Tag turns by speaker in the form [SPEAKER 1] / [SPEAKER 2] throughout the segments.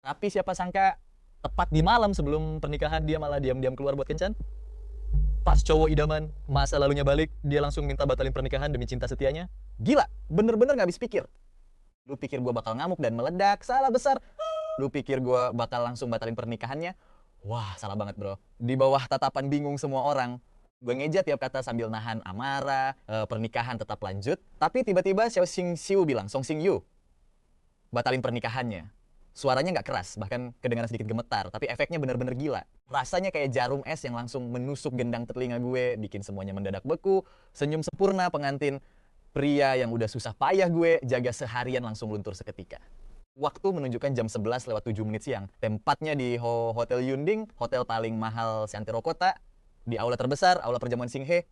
[SPEAKER 1] Tapi siapa sangka tepat di malam sebelum pernikahan dia malah diam-diam keluar buat kencan. Pas cowok idaman masa lalunya balik, dia langsung minta batalin pernikahan demi cinta setianya. Gila, bener-bener gak habis pikir. Lu pikir gue bakal ngamuk dan meledak? Salah besar. Lu pikir gue bakal langsung batalin pernikahannya? Wah, salah banget bro. Di bawah tatapan bingung semua orang, gue ngeja tiap kata sambil nahan amarah, pernikahan tetap lanjut. Tapi tiba-tiba Xiao Xing Xiu bilang, Song Xing Yu, batalin pernikahannya. Suaranya nggak keras, bahkan kedengaran sedikit gemetar, tapi efeknya bener-bener gila. Rasanya kayak jarum es yang langsung menusuk gendang telinga gue, bikin semuanya mendadak beku. Senyum sempurna pengantin pria yang udah susah payah gue jaga seharian langsung luntur seketika. Waktu menunjukkan jam 11 lewat 7 menit siang. Tempatnya di Hotel Yunding, hotel paling mahal seantero kota, di aula terbesar, aula perjamuan Singhe.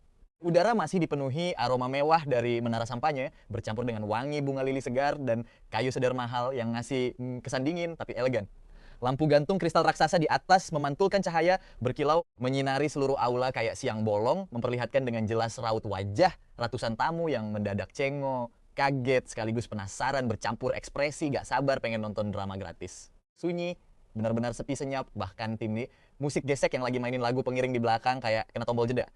[SPEAKER 1] Udara masih dipenuhi aroma mewah dari menara sampahnya, bercampur dengan wangi bunga lili segar dan kayu sedar mahal yang ngasih kesan dingin tapi elegan. Lampu gantung kristal raksasa di atas memantulkan cahaya berkilau menyinari seluruh aula kayak siang bolong, memperlihatkan dengan jelas raut wajah ratusan tamu yang mendadak cengok, kaget, sekaligus penasaran, bercampur ekspresi, gak sabar pengen nonton drama gratis. Sunyi, benar-benar sepi senyap, bahkan tim nih, musik gesek yang lagi mainin lagu pengiring di belakang kayak kena tombol jeda.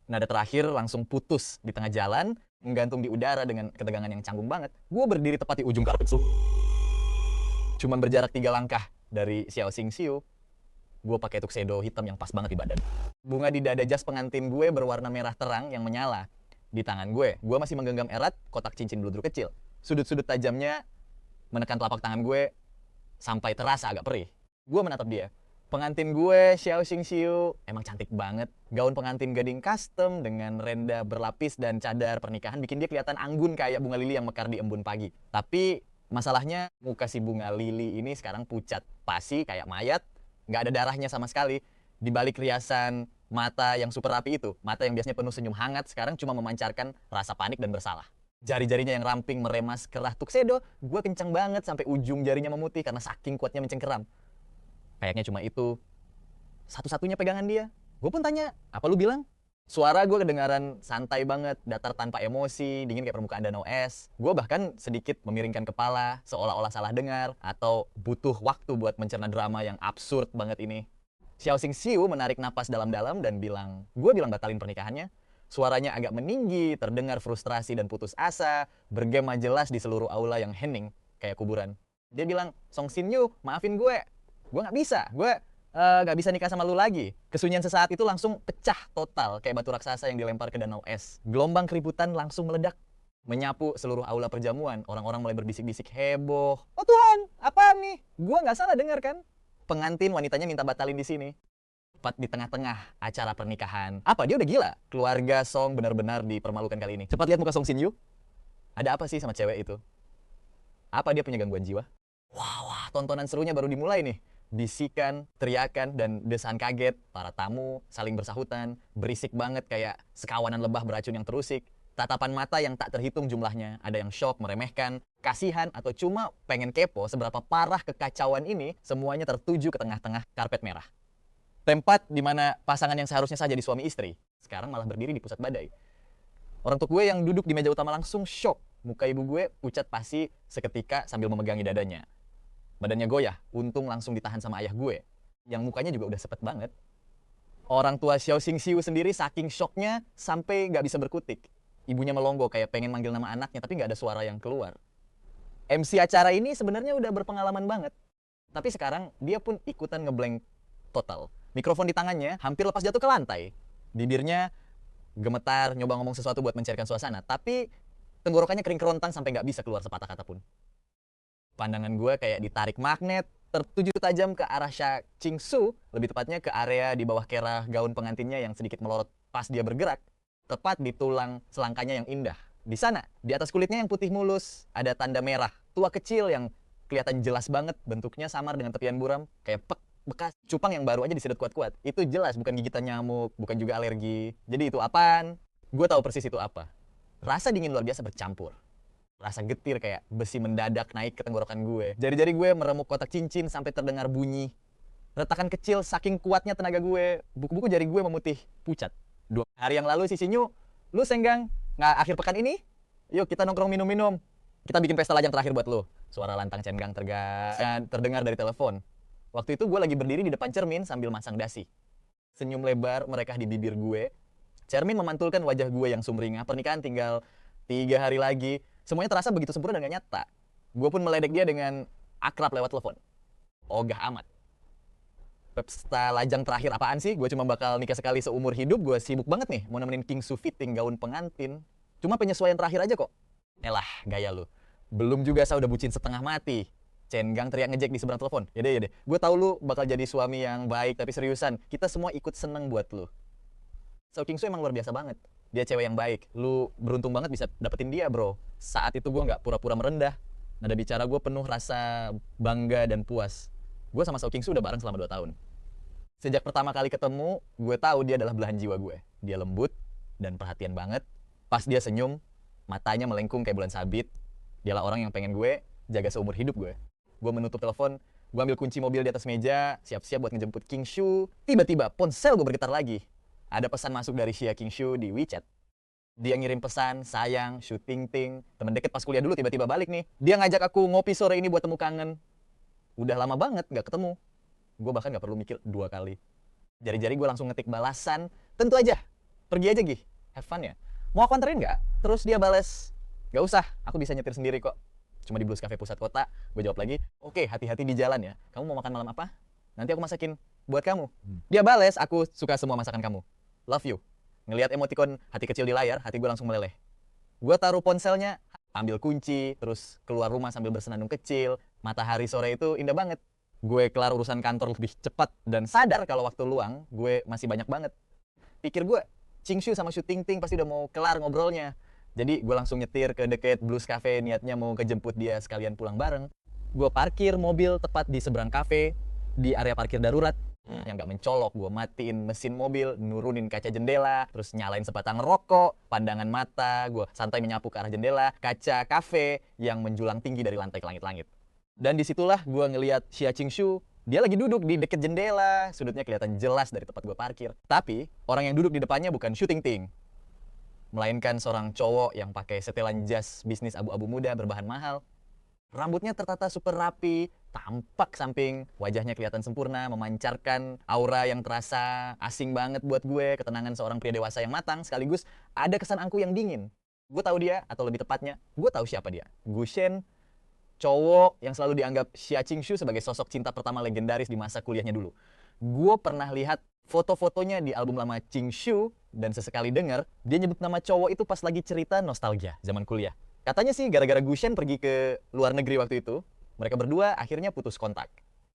[SPEAKER 1] Nada terakhir langsung putus di tengah jalan, menggantung di udara dengan ketegangan yang canggung banget. Gue berdiri tepat di ujung karpet itu. Cuman berjarak 3 langkah dari Xiao Xing Xiu. Gue pakai tuxedo hitam yang pas banget di badan. Bunga di dada jas pengantin gue berwarna merah terang yang menyala. Di tangan gue masih menggenggam erat kotak cincin bludur kecil. Sudut-sudut tajamnya menekan telapak tangan gue sampai terasa agak perih. Gue menatap dia. Pengantin gue, Xiao Xing Xiu, emang cantik banget. Gaun pengantin gading custom dengan renda berlapis dan cadar pernikahan bikin dia kelihatan anggun kayak bunga lili yang mekar di embun pagi. Tapi masalahnya muka si bunga lili ini sekarang pucat, pasi kayak mayat, nggak ada darahnya sama sekali. Di balik riasan mata yang super rapi itu, mata yang biasanya penuh senyum hangat sekarang cuma memancarkan rasa panik dan bersalah. Jari-jarinya yang ramping meremas kerah tuxedo, gue kencang banget sampai ujung jarinya memutih karena saking kuatnya mencengkeram. Kayaknya cuma itu satu-satunya pegangan dia. Gue pun tanya, apa lu bilang? Suara gue kedengaran santai banget, datar tanpa emosi, dingin kayak permukaan danau es. Gue bahkan sedikit memiringkan kepala, seolah-olah salah dengar, atau butuh waktu buat mencerna drama yang absurd banget ini. Xiao Xing Xiu menarik napas dalam-dalam dan bilang, gue bilang batalin pernikahannya. Suaranya agak meninggi, terdengar frustrasi dan putus asa, bergema jelas di seluruh aula yang hening, kayak kuburan. Dia bilang, Song Xin Yu, maafin gue nggak bisa, gue nggak bisa nikah sama lu lagi. Kesunyian sesaat itu langsung pecah total kayak batu raksasa yang dilempar ke danau es. Gelombang keributan langsung meledak, menyapu seluruh aula perjamuan. Orang-orang mulai berbisik-bisik heboh. Oh Tuhan, apa nih? Gue nggak salah dengar kan? Pengantin wanitanya minta batalin di sini. Tepat di tengah-tengah acara pernikahan. Apa dia udah gila? Keluarga Song benar-benar dipermalukan kali ini. Cepat lihat muka Song Xin Yu. Ada apa sih sama cewek itu? Apa dia punya gangguan jiwa? Wah, tontonan serunya baru dimulai nih. Bisikan, teriakan, dan desahan kaget. Para tamu saling bersahutan, berisik banget kayak sekawanan lebah beracun yang terusik. Tatapan mata yang tak terhitung jumlahnya. Ada yang shock, meremehkan, kasihan, atau cuma pengen kepo seberapa parah kekacauan ini semuanya tertuju ke tengah-tengah karpet merah. Tempat di mana pasangan yang seharusnya saja di suami istri, sekarang malah berdiri di pusat badai. Orang tua gue yang duduk di meja utama langsung shock. Muka ibu gue pucat pasi seketika sambil memegangi dadanya. Badannya goyah, untung langsung ditahan sama ayah gue, yang mukanya juga udah sepet banget. Orang tua Xiao Xing Xiu sendiri saking shocknya sampai nggak bisa berkutik. Ibunya melongo kayak pengen manggil nama anaknya, tapi nggak ada suara yang keluar. MC acara ini sebenarnya udah berpengalaman banget. Tapi sekarang dia pun ikutan ngeblank total. Mikrofon di tangannya hampir lepas jatuh ke lantai. Bibirnya gemetar, nyoba ngomong sesuatu buat mencairkan suasana. Tapi tenggorokannya kering kerontang sampai nggak bisa keluar sepatah kata pun. Pandangan gue kayak ditarik magnet, tertuju tajam ke arah Xia Qing Su, lebih tepatnya ke area di bawah kerah gaun pengantinnya yang sedikit melorot pas dia bergerak, tepat di tulang selangkanya yang indah. Di sana, di atas kulitnya yang putih mulus, ada tanda merah, tua kecil yang kelihatan jelas banget, bentuknya samar dengan tepian buram, kayak bekas cupang yang baru aja disedot kuat-kuat. Itu jelas bukan gigitan nyamuk, bukan juga alergi. Jadi itu apaan? Gue tahu persis itu apa. Rasa dingin luar biasa bercampur. Rasa getir kayak besi mendadak naik ke tenggorokan gue. Jari-jari gue meremuk kotak cincin sampai terdengar bunyi. Retakan kecil saking kuatnya tenaga gue. Buku-buku jari gue memutih pucat. 2 hari yang lalu si Sinyu, lu senggang nggak akhir pekan ini? Yuk kita nongkrong minum-minum. Kita bikin pesta lajang terakhir buat lu. Suara lantang cenggang terdengar dari telepon. Waktu itu gue lagi berdiri di depan cermin sambil masang dasi. Senyum lebar merekah di bibir gue. Cermin memantulkan wajah gue yang sumringah. Pernikahan tinggal 3 hari lagi. Semuanya terasa begitu sempurna dan gak nyata. Gue pun meledek dia dengan akrab lewat telepon. Ogah amat. Pesta lajang terakhir apaan sih? Gue cuma bakal nikah sekali seumur hidup. Gue sibuk banget nih mau nemenin King Su fitting gaun pengantin. Cuma penyesuaian terakhir aja kok. Elah, gaya lu. Belum juga saya udah bucin setengah mati. Cenggang teriak ngejek di seberang telepon. Ya deh. Gue tahu lu bakal jadi suami yang baik, tapi seriusan. Kita semua ikut seneng buat lu. So King Su emang luar biasa banget. Dia cewek yang baik. Lu beruntung banget bisa dapetin dia, bro. Saat itu gue nggak pura-pura merendah. Nada bicara gue penuh rasa bangga dan puas. Gue sama So King Su udah bareng selama 2 tahun. Sejak pertama kali ketemu, gue tahu dia adalah belahan jiwa gue. Dia lembut dan perhatian banget. Pas dia senyum, matanya melengkung kayak bulan sabit. Dialah orang yang pengen gue jaga seumur hidup gue. Gue menutup telepon, gue ambil kunci mobil di atas meja, siap-siap buat ngejemput King Su. Tiba-tiba ponsel gue bergetar lagi. Ada pesan masuk dari Xia King Su di WeChat. Dia ngirim pesan, sayang, syuting ting. Temen deket pas kuliah dulu tiba-tiba balik nih. Dia ngajak aku ngopi sore ini buat temu kangen. Udah lama banget gak ketemu. Gue bahkan gak perlu mikir 2 kali. Jari-jari gue langsung ngetik balasan. Tentu aja, pergi aja Gih. Have fun ya. Mau aku anterin gak? Terus dia bales, gak usah, aku bisa nyetir sendiri kok. Cuma di Blues Cafe pusat kota. Gue jawab lagi, oke, hati-hati di jalan ya. Kamu mau makan malam apa? Nanti aku masakin buat kamu. Dia bales, aku suka semua masakan kamu. Love you. Ngelihat emoticon hati kecil di layar, hati gue langsung meleleh. Gue taruh ponselnya, ambil kunci, terus keluar rumah sambil bersenandung kecil. Matahari sore itu indah banget. Gue kelar urusan kantor lebih cepat dan sadar kalau waktu luang gue masih banyak banget. Pikir gue, King Su sama Shu Ting Ting pasti udah mau kelar ngobrolnya. Jadi gue langsung nyetir ke deket Blues Cafe, niatnya mau kejemput dia sekalian pulang bareng. Gue parkir mobil tepat di seberang kafe, di area parkir darurat. Yang gak mencolok, gue matiin mesin mobil, nurunin kaca jendela, terus nyalain sebatang rokok, pandangan mata, gue santai menyapu ke arah jendela, kaca kafe yang menjulang tinggi dari lantai ke langit-langit. Dan disitulah gue ngeliat Xia King Su, dia lagi duduk di deket jendela, sudutnya kelihatan jelas dari tempat gue parkir. Tapi, orang yang duduk di depannya bukan Shu Ting Ting, melainkan seorang cowok yang pakai setelan jas bisnis abu-abu muda berbahan mahal. Rambutnya tertata super rapi, tampak samping, wajahnya kelihatan sempurna, memancarkan aura yang terasa asing banget buat gue, ketenangan seorang pria dewasa yang matang, sekaligus ada kesan angkuh yang dingin. Gue tahu dia, atau lebih tepatnya, gue tahu siapa dia. Gu Shen, cowok yang selalu dianggap Xia King Su sebagai sosok cinta pertama legendaris di masa kuliahnya dulu. Gue pernah lihat foto-fotonya di album lama King Su, dan sesekali dengar dia nyebut nama cowok itu pas lagi cerita nostalgia zaman kuliah. Katanya sih gara-gara Gu Shen pergi ke luar negeri waktu itu, mereka berdua akhirnya putus kontak.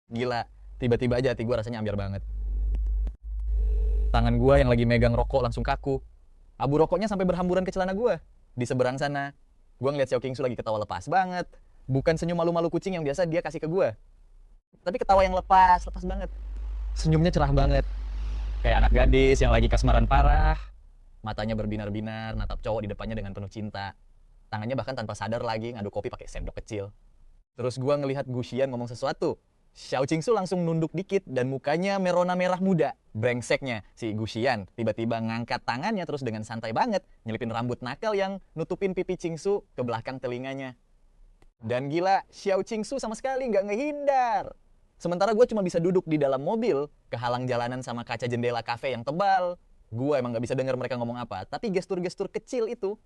[SPEAKER 1] Gila, tiba-tiba aja hati gue rasanya ambiar banget. Tangan gue yang lagi megang rokok langsung kaku. Abu rokoknya sampai berhamburan ke celana gue. Di seberang sana, gue ngeliat Xiao King Su lagi ketawa lepas banget. Bukan senyum malu-malu kucing yang biasa dia kasih ke gue, tapi ketawa yang lepas banget. Senyumnya cerah banget. Kayak anak gadis yang lagi kasmaran parah. Matanya berbinar-binar, natap cowok di depannya dengan penuh cinta. Tangannya bahkan tanpa sadar lagi ngaduk kopi pakai sendok kecil. Terus gua ngelihat Gu Xian ngomong sesuatu. Xiao King Su langsung nunduk dikit dan mukanya merona merah muda. Brengseknya si Gu Xian tiba-tiba ngangkat tangannya terus dengan santai banget nyelipin rambut nakal yang nutupin pipi King Su ke belakang telinganya. Dan gila, Xiao King Su sama sekali nggak ngehindar. Sementara gue cuma bisa duduk di dalam mobil, kehalang jalanan sama kaca jendela kafe yang tebal. Gue emang gak bisa dengar mereka ngomong apa, tapi gestur-gestur kecil itu,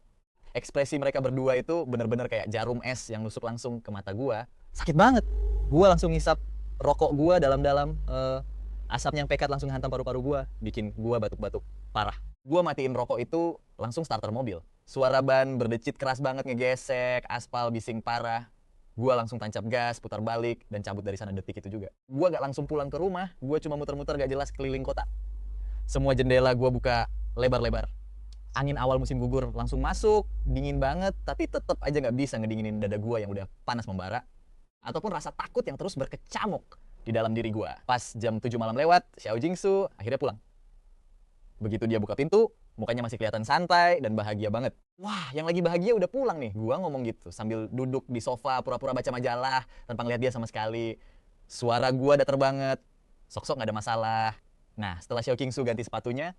[SPEAKER 1] ekspresi mereka berdua itu bener-bener kayak jarum es yang nusuk langsung ke mata gue. Sakit banget. Gue langsung ngisap rokok gue dalam-dalam, asap yang pekat langsung hantam paru-paru gue, bikin gue batuk-batuk parah. Gue matiin rokok itu, langsung starter mobil. Suara ban berdecit keras banget ngegesek, aspal bising parah. Gue langsung tancap gas, putar balik, dan cabut dari sana detik itu juga. Gue gak langsung pulang ke rumah, gue cuma muter-muter gak jelas keliling kota. Semua jendela gue buka lebar-lebar. Angin awal musim gugur langsung masuk, dingin banget, tapi tetap aja gak bisa ngedinginin dada gue yang udah panas membara. Ataupun rasa takut yang terus berkecamuk di dalam diri gue. Pas jam 7 malam lewat, Xiao King Su akhirnya pulang. Begitu dia buka pintu, mukanya masih kelihatan santai dan bahagia banget. Wah, yang lagi bahagia udah pulang nih. Gua ngomong gitu sambil duduk di sofa pura-pura baca majalah tanpa ngeliat dia sama sekali. Suara gua datar banget. Sok-sok gak ada masalah. Nah, setelah Xiao King Su ganti sepatunya,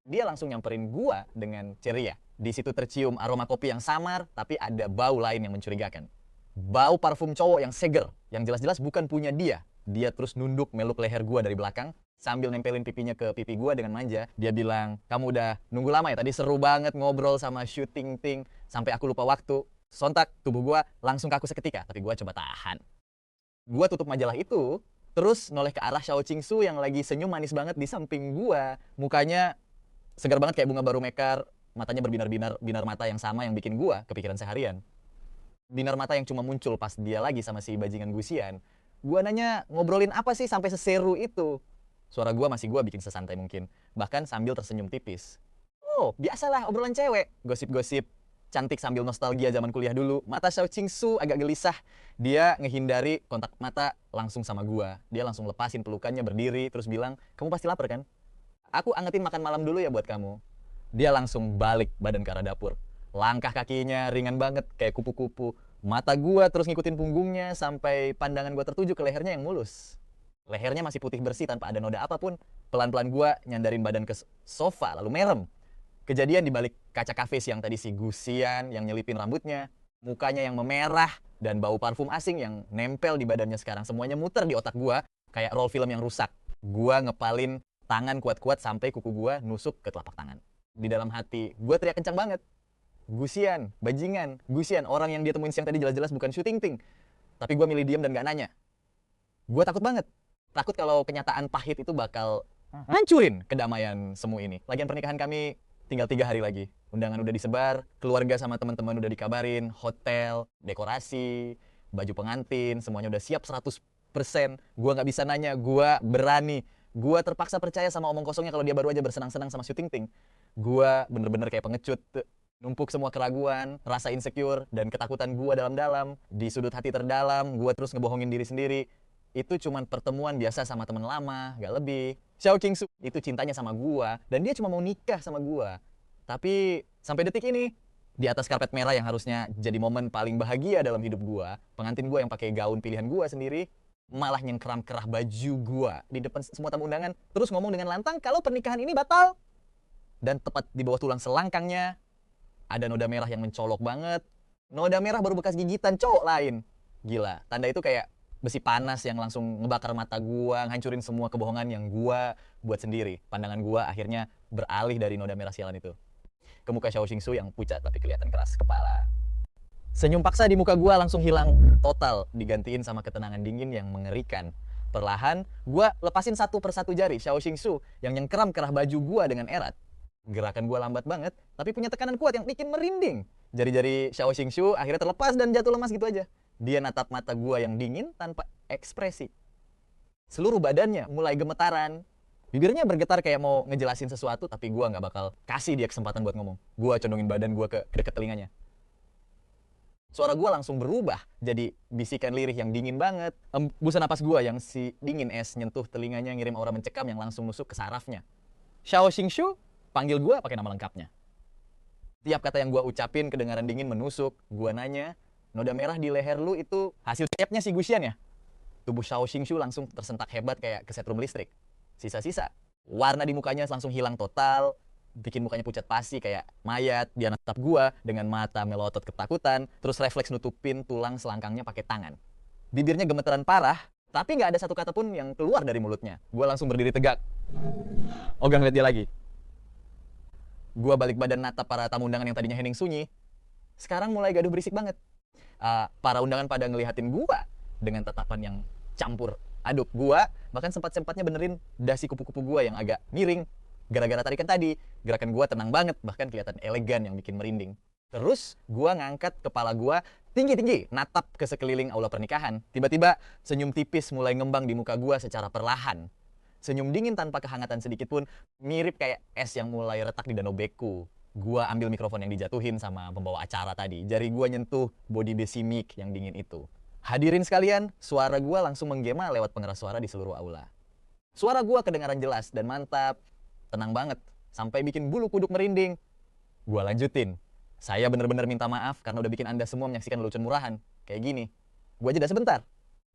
[SPEAKER 1] dia langsung nyamperin gua dengan ceria. Di situ tercium aroma kopi yang samar, tapi ada bau lain yang mencurigakan. bau parfum cowok yang seger, yang jelas-jelas bukan punya dia. Dia terus nunduk meluk leher gua dari belakang, sambil nempelin pipinya ke pipi gua dengan manja. Dia bilang, kamu udah nunggu lama ya, tadi seru banget ngobrol sama shooting ting, sampai aku lupa waktu. Sontak tubuh gua langsung kaku seketika, tapi gua coba tahan. Gua tutup majalah itu, terus noleh ke arah Xiao Qingsu yang lagi senyum manis banget di samping gua. Mukanya segar banget kayak bunga baru mekar, matanya berbinar-binar, binar mata yang sama yang bikin gua kepikiran seharian. Binar mata yang cuma muncul pas dia lagi sama si bajingan Gusian. Gua nanya, ngobrolin apa sih sampai seseru itu? Suara gua masih gua bikin sesantai mungkin, bahkan sambil tersenyum tipis. Oh, biasalah obrolan cewek, gosip-gosip cantik sambil nostalgia zaman kuliah dulu. Mata Xiao Qingsu agak gelisah. Dia ngehindari kontak mata langsung sama gua. Dia langsung lepasin pelukannya, berdiri, terus bilang, kamu pasti lapar kan? Aku angetin makan malam dulu ya buat kamu. Dia langsung balik badan ke arah dapur. Langkah kakinya ringan banget kayak kupu-kupu. Mata gua terus ngikutin punggungnya sampai pandangan gua tertuju ke lehernya yang mulus. Lehernya masih putih bersih tanpa ada noda apapun. Pelan-pelan gua nyandarin badan ke sofa lalu merem. Kejadian di balik kaca kafe siang tadi si Gusian yang nyelipin rambutnya, mukanya yang memerah, dan bau parfum asing yang nempel di badannya sekarang. Semuanya muter di otak gua kayak roll film yang rusak. Gua ngepalin tangan kuat-kuat sampai kuku gua nusuk ke telapak tangan. Di dalam hati, gua teriak kencang banget. Gusian, bajingan, Gusian, orang yang dia temuin siang tadi jelas-jelas bukan shooting ting. Tapi gua milih diam dan gak nanya. Gua takut banget. Takut kalau kenyataan pahit itu bakal hancurin kedamaian semu ini. Lagian pernikahan kami tinggal 3 hari lagi. Undangan udah disebar, keluarga sama teman-teman udah dikabarin, hotel, dekorasi, baju pengantin, semuanya udah siap 100%. Gua nggak bisa nanya, gua berani. Gua terpaksa percaya sama omong kosongnya kalau dia baru aja bersenang-senang sama shooting ting. Gua bener-bener kayak pengecut. Numpuk semua keraguan, rasa insecure, dan ketakutan gua dalam-dalam. Di sudut hati terdalam, gua terus ngebohongin diri sendiri. Itu cuman pertemuan biasa sama temen lama, gak lebih. Xiao Qingsu itu cintanya sama gua, dan dia cuma mau nikah sama gua. Tapi sampai detik ini, di atas karpet merah yang harusnya jadi momen paling bahagia dalam hidup gua, pengantin gua yang pakai gaun pilihan gua sendiri, malah nyengkeram kerah baju gua di depan semua tamu undangan, terus ngomong dengan lantang kalau pernikahan ini batal. Dan tepat di bawah tulang selangkangnya, ada noda merah yang mencolok banget. Noda merah baru bekas gigitan cowok lain. Gila, tanda itu kayak besi panas yang langsung ngebakar mata gua, ngancurin semua kebohongan yang gua buat sendiri. Pandangan gua akhirnya beralih dari noda merah sialan itu ke muka Xiao Qingsu yang pucat tapi kelihatan keras kepala. Senyum paksa di muka gua langsung hilang total, digantiin sama ketenangan dingin yang mengerikan. Perlahan, gua lepasin satu persatu jari Xiao Qingsu yang nyengkeram kerah baju gua dengan erat. Gerakan gua lambat banget, tapi punya tekanan kuat yang bikin merinding. Jari-jari Xiao Qingsu akhirnya terlepas dan jatuh lemas gitu aja. Dia natap mata gua yang dingin tanpa ekspresi. Seluruh badannya mulai gemetaran. Bibirnya bergetar kayak mau ngejelasin sesuatu, tapi gua nggak bakal kasih dia kesempatan buat ngomong. Gua condongin badan gua ke dekat telinganya. Suara gua langsung berubah jadi bisikan lirih yang dingin banget. Embusan napas gua yang si dingin es nyentuh telinganya ngirim aura mencekam yang langsung nusuk ke sarafnya. Xiao Qingsu panggil gua pakai nama lengkapnya. Tiap kata yang gua ucapin kedengaran dingin menusuk. Gua nanya, noda merah di leher lu itu hasil tapnya si Gusian ya? Tubuh Xiao Qingsu langsung tersentak hebat kayak kesetrum listrik. Sisa-sisa. Warna di mukanya langsung hilang total. Bikin mukanya pucat pasi kayak mayat. Dia natap gua dengan mata melotot ketakutan. Terus refleks nutupin tulang selangkangnya pakai tangan. Bibirnya gemeteran parah. Tapi nggak ada satu kata pun yang keluar dari mulutnya. Gua langsung berdiri tegak. Ogah ngeliat dia lagi. Gua balik badan natap para tamu undangan yang tadinya hening sunyi. Sekarang mulai gaduh berisik banget. Para undangan pada ngelihatin gua dengan tatapan yang campur aduk. Gua bahkan sempat-sempatnya benerin dasi kupu-kupu gua yang agak miring. Gara-gara tarikan tadi, gerakan gua tenang banget, bahkan kelihatan elegan yang bikin merinding. Terus gua ngangkat kepala gua tinggi-tinggi, natap ke sekeliling aula pernikahan. Tiba-tiba senyum tipis mulai ngembang di muka gua secara perlahan. Senyum dingin tanpa kehangatan sedikit pun, mirip kayak es yang mulai retak di danau beku. Gua ambil mikrofon yang dijatuhin sama pembawa acara tadi. Jari gua nyentuh body besi mic yang dingin itu. Hadirin sekalian, suara gua langsung menggema lewat pengeras suara di seluruh aula. Suara gua kedengaran jelas dan mantap, tenang banget, sampai bikin bulu kuduk merinding. Gua lanjutin. Saya bener-bener minta maaf karena udah bikin Anda semua menyaksikan lelucon murahan. Kayak gini. Gua jeda sebentar.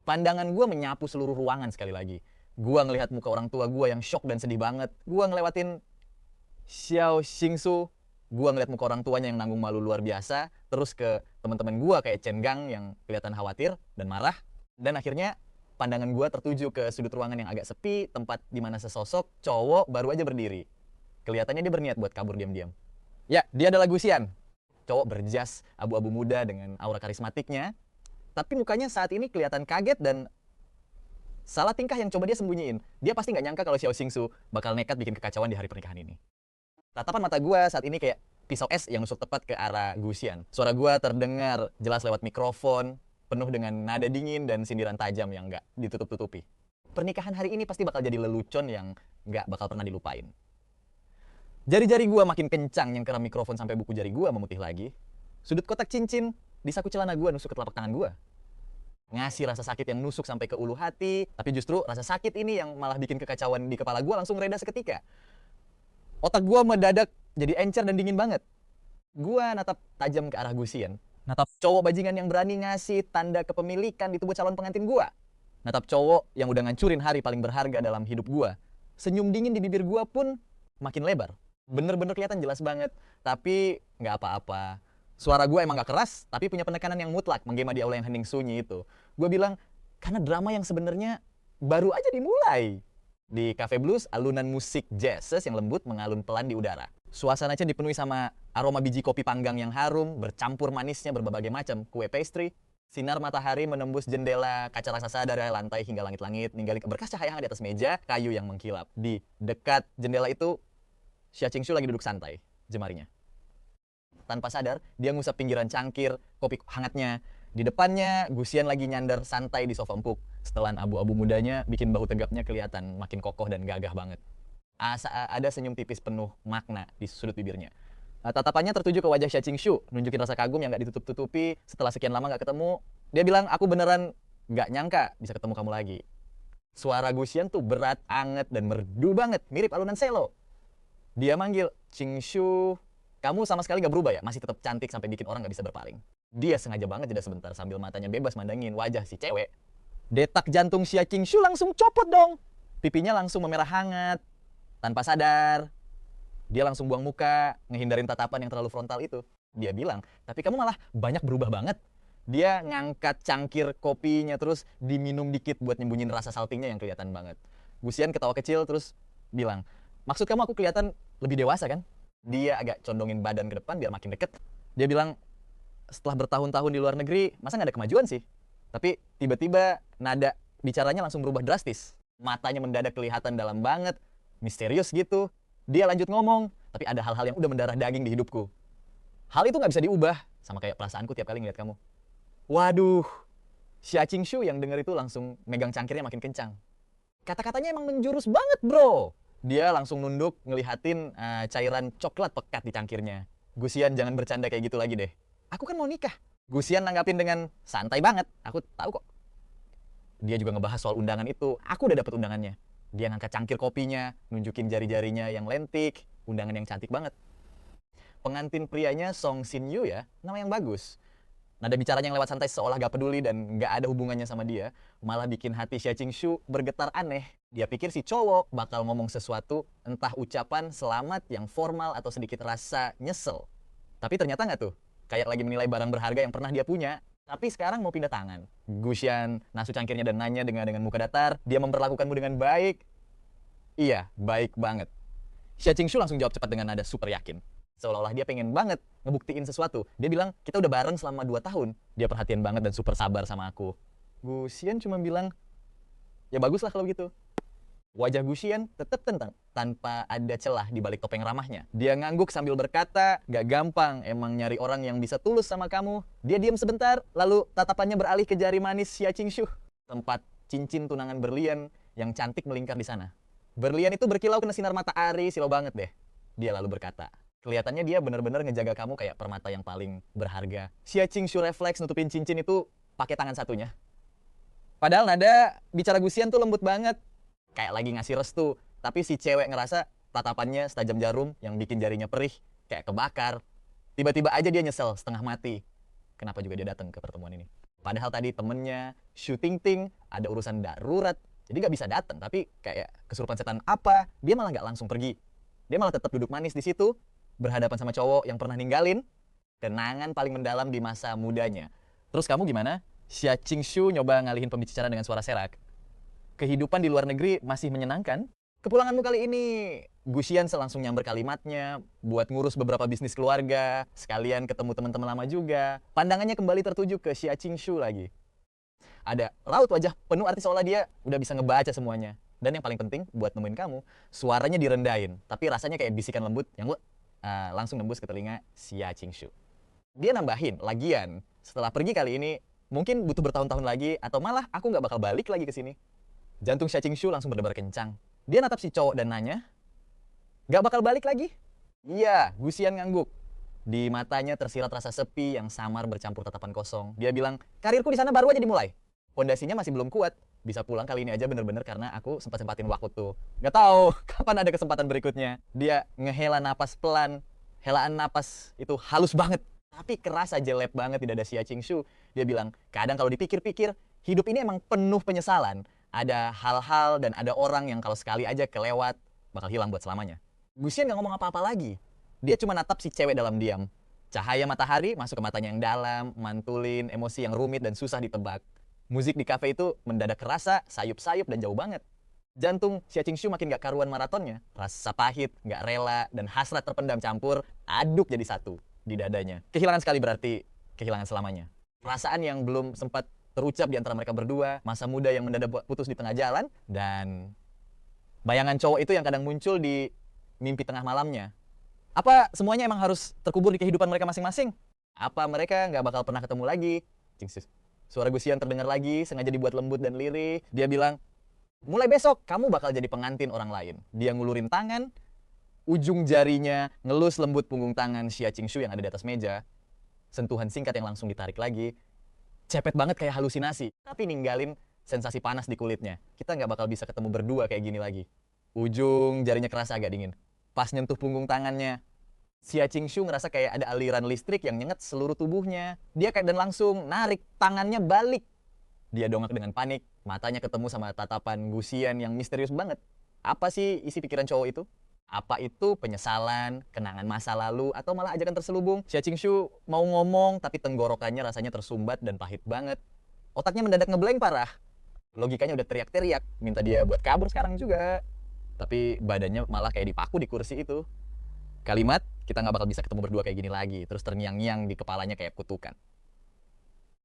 [SPEAKER 1] Pandangan gua menyapu seluruh ruangan sekali lagi. Gua ngelihat muka orang tua gua yang shock dan sedih banget. Gua ngelewatin Xiao Qingsu Gua ngeliat muka orang tuanya yang nanggung malu luar biasa, terus ke teman-teman gua kayak Chen Gang yang kelihatan khawatir dan marah, dan akhirnya pandangan gua tertuju ke sudut ruangan yang agak sepi, tempat di mana sesosok cowok baru aja berdiri. Kelihatannya dia berniat buat kabur diam-diam. Ya, dia adalah Gusian. Cowok berjas abu-abu muda dengan aura karismatiknya, tapi mukanya saat ini kelihatan kaget dan salah tingkah yang coba dia sembunyiin. Dia pasti nggak nyangka kalau Xiao Xingsu bakal nekat bikin kekacauan di hari pernikahan ini. Tatapan mata gue saat ini kayak pisau es yang nusuk tepat ke arah Gusian. Suara gue terdengar jelas lewat mikrofon, penuh dengan nada dingin dan sindiran tajam yang nggak ditutup-tutupi. Pernikahan hari ini pasti bakal jadi lelucon yang nggak bakal pernah dilupain. Jari-jari gue makin kencang yang kena mikrofon sampai buku jari gue memutih lagi. Sudut kotak cincin di saku celana gue nusuk ke telapak tangan gue. Ngasih rasa sakit yang nusuk sampai ke ulu hati, tapi justru rasa sakit ini yang malah bikin kekacauan di kepala gue langsung reda seketika. Otak gue mendadak jadi encer dan dingin banget. Gue natap tajam ke arah Gusian. Natap cowok bajingan yang berani ngasih tanda kepemilikan di tubuh calon pengantin gue. Natap cowok yang udah ngancurin hari paling berharga dalam hidup gue. Senyum dingin di bibir gue pun makin lebar. Bener-bener kelihatan jelas banget. Tapi nggak apa-apa. Suara gue emang gak keras, tapi punya penekanan yang mutlak menggema di aula yang hening sunyi itu. Gue bilang, karena drama yang sebenarnya baru aja dimulai. Di Cafe Blues, alunan musik jazz yang lembut mengalun pelan di udara. Suasananya dipenuhi sama aroma biji kopi panggang yang harum, bercampur manisnya berbagai macam kue pastry. Sinar matahari menembus jendela kaca raksasa dari lantai hingga langit-langit, ninggalin berkas cahaya di atas meja kayu yang mengkilap. Di dekat jendela itu, Xia Qingxu lagi duduk santai, jemarinya. Tanpa sadar, dia ngusap pinggiran cangkir kopi hangatnya. Di depannya, Gusian lagi nyandar santai di sofa empuk. Setelan abu-abu mudanya bikin bahu tegapnya kelihatan makin kokoh dan gagah banget. Ada senyum tipis penuh makna di sudut bibirnya. Tatapannya tertuju ke wajah Xia Qingxu, nunjukin rasa kagum yang gak ditutup-tutupi. Setelah sekian lama gak ketemu, dia bilang, aku beneran gak nyangka bisa ketemu kamu lagi. Suara Gusian tuh berat, anget, dan merdu banget, mirip alunan selo. Dia manggil, Qingxu, kamu sama sekali gak berubah ya? Masih tetap cantik sampai bikin orang gak bisa berpaling. Dia sengaja banget jeda sebentar sambil matanya bebas mandangin wajah si cewek. Detak jantung Xia Qingxu langsung copot dong. Pipinya langsung memerah hangat. Tanpa sadar, dia langsung buang muka, ngehindarin tatapan yang terlalu frontal itu. Dia bilang, tapi kamu malah banyak berubah banget. Dia ngangkat cangkir kopinya terus diminum dikit buat nyembunyiin rasa saltingnya yang kelihatan banget. Gusian ketawa kecil terus bilang, maksud kamu aku kelihatan lebih dewasa kan? Dia agak condongin badan ke depan biar makin deket. Dia bilang, setelah bertahun-tahun di luar negeri, masa nggak ada kemajuan sih? Tapi tiba-tiba nada bicaranya langsung berubah drastis. Matanya mendadak kelihatan dalam banget, misterius gitu. Dia lanjut ngomong, tapi ada hal-hal yang udah mendarah daging di hidupku. Hal itu nggak bisa diubah, sama kayak perasaanku tiap kali ngeliat kamu. Waduh, Xia Qingxu yang denger itu langsung megang cangkirnya makin kencang. Kata-katanya emang menjurus banget, bro. Dia langsung nunduk ngelihatin cairan coklat pekat di cangkirnya. Gusian, jangan bercanda kayak gitu lagi deh. Aku kan mau nikah. Gusian nanggapin dengan santai banget. Aku tahu kok. Dia juga ngebahas soal undangan itu. Aku udah dapet undangannya. Dia ngangkat cangkir kopinya, nunjukin jari-jarinya yang lentik, undangan yang cantik banget. Pengantin prianya Song Sin Yu ya, nama yang bagus. Nada bicaranya yang lewat santai seolah gak peduli dan gak ada hubungannya sama dia, malah bikin hati Xia Qingxu bergetar aneh. Dia pikir si cowok bakal ngomong sesuatu, entah ucapan selamat yang formal atau sedikit rasa nyesel. Tapi ternyata nggak tuh. Kayak lagi menilai barang berharga yang pernah dia punya, tapi sekarang mau pindah tangan. Gusian nasu cangkirnya dan nanya dengan muka datar, dia memperlakukanmu dengan baik. Iya, baik banget. Xia Qingxu langsung jawab cepat dengan nada super yakin. Seolah-olah dia pengen banget ngebuktiin sesuatu. Dia bilang, kita udah bareng selama 2 tahun. Dia perhatian banget dan super sabar sama aku. Gusian cuma bilang, ya baguslah kalau gitu. Wajah Gusian tetap tentang, tanpa ada celah di balik topeng ramahnya. Dia ngangguk sambil berkata, gak gampang emang nyari orang yang bisa tulus sama kamu. Dia diam sebentar, lalu tatapannya beralih ke jari manis Xia Qingxu. Tempat cincin tunangan berlian yang cantik melingkar di sana. Berlian itu berkilau kena sinar matahari, silau banget deh. Dia lalu berkata, kelihatannya dia benar-benar ngejaga kamu kayak permata yang paling berharga. Xia Qingxu refleks nutupin cincin itu pakai tangan satunya. Padahal nada bicara Gusian tuh lembut banget. Kayak lagi ngasih restu, tapi si cewek ngerasa tatapannya setajam jarum yang bikin jarinya perih, kayak kebakar. Tiba-tiba aja dia nyesel, setengah mati. Kenapa juga dia datang ke pertemuan ini? Padahal tadi temennya, Xu Tingting, ada urusan darurat, jadi gak bisa datang. Tapi kayak kesurupan setan apa, dia malah gak langsung pergi. Dia malah tetap duduk manis di situ, berhadapan sama cowok yang pernah ninggalin kenangan paling mendalam di masa mudanya. Terus kamu gimana? Xia Qingshu nyoba ngalihin pembicaraan dengan suara serak. Kehidupan di luar negeri masih menyenangkan? Kepulanganmu kali ini, Gusian langsung nyamber kalimatnya, buat ngurus beberapa bisnis keluarga, sekalian ketemu teman-teman lama juga. Pandangannya kembali tertuju ke Xia Qingshu lagi. Ada raut wajah penuh arti seolah dia udah bisa ngebaca semuanya. Dan yang paling penting buat nemuin kamu, suaranya direndahin, tapi rasanya kayak bisikan lembut yang langsung nembus ke telinga Xia Qingshu. Dia nambahin, lagian setelah pergi kali ini, mungkin butuh bertahun-tahun lagi, atau malah aku nggak bakal balik lagi ke sini. Jantung Xia Qingshu langsung berdebar kencang. Dia natap si cowok dan nanya, "Gak bakal balik lagi?" Iya, Gusian ngangguk. Di matanya tersirat rasa sepi yang samar bercampur tatapan kosong. Dia bilang, "Karirku di sana baru aja dimulai. Pondasinya masih belum kuat. Bisa pulang kali ini aja bener-bener karena aku sempat-sempatin waktu tuh. Gak tahu kapan ada kesempatan berikutnya." Dia ngehela napas pelan. Helaan napas itu halus banget, tapi kerasa jelek banget di dada Xia Qingshu. Dia bilang, "Kadang kalau dipikir-pikir, hidup ini emang penuh penyesalan. Ada hal-hal dan ada orang yang kalau sekali aja kelewat, bakal hilang buat selamanya." Gusian gak ngomong apa-apa lagi. Dia cuma natap si cewek dalam diam. Cahaya matahari masuk ke matanya yang dalam, mantulin emosi yang rumit dan susah ditebak. Musik di kafe itu mendadak kerasa, sayup-sayup dan jauh banget. Jantung Xia Qingshu makin gak karuan maratonnya. Rasa pahit, gak rela, dan hasrat terpendam campur, aduk jadi satu di dadanya. Kehilangan sekali berarti kehilangan selamanya. Perasaan yang belum sempat terucap di antara mereka berdua, masa muda yang mendadak putus di tengah jalan, dan bayangan cowok itu yang kadang muncul di mimpi tengah malamnya. Apa semuanya emang harus terkubur di kehidupan mereka masing-masing? Apa mereka nggak bakal pernah ketemu lagi? Suara Gusian terdengar lagi, sengaja dibuat lembut dan lirih. Dia bilang, "Mulai besok, kamu bakal jadi pengantin orang lain." Dia ngulurin tangan, ujung jarinya ngelus lembut punggung tangan Xia Qingshu yang ada di atas meja. Sentuhan singkat yang langsung ditarik lagi. Cepet banget kayak halusinasi, tapi ninggalin sensasi panas di kulitnya. Kita nggak bakal bisa ketemu berdua kayak gini lagi. Ujung jarinya kerasa agak dingin. Pas nyentuh punggung tangannya, Xia Qingshu ngerasa kayak ada aliran listrik yang nyengat seluruh tubuhnya. Dia kayak dan langsung narik tangannya balik. Dia dongak dengan panik, matanya ketemu sama tatapan Gusian yang misterius banget. Apa sih isi pikiran cowok itu? Apa itu penyesalan, kenangan masa lalu, atau malah ajakan terselubung? Xia Qingshu mau ngomong, tapi tenggorokannya rasanya tersumbat dan pahit banget. Otaknya mendadak ngeblank parah. Logikanya udah teriak-teriak, minta dia buat kabur sekarang juga. Tapi badannya malah kayak dipaku di kursi itu. Kalimat, "Kita nggak bakal bisa ketemu berdua kayak gini lagi," terus terngiang-ngiang di kepalanya kayak kutukan.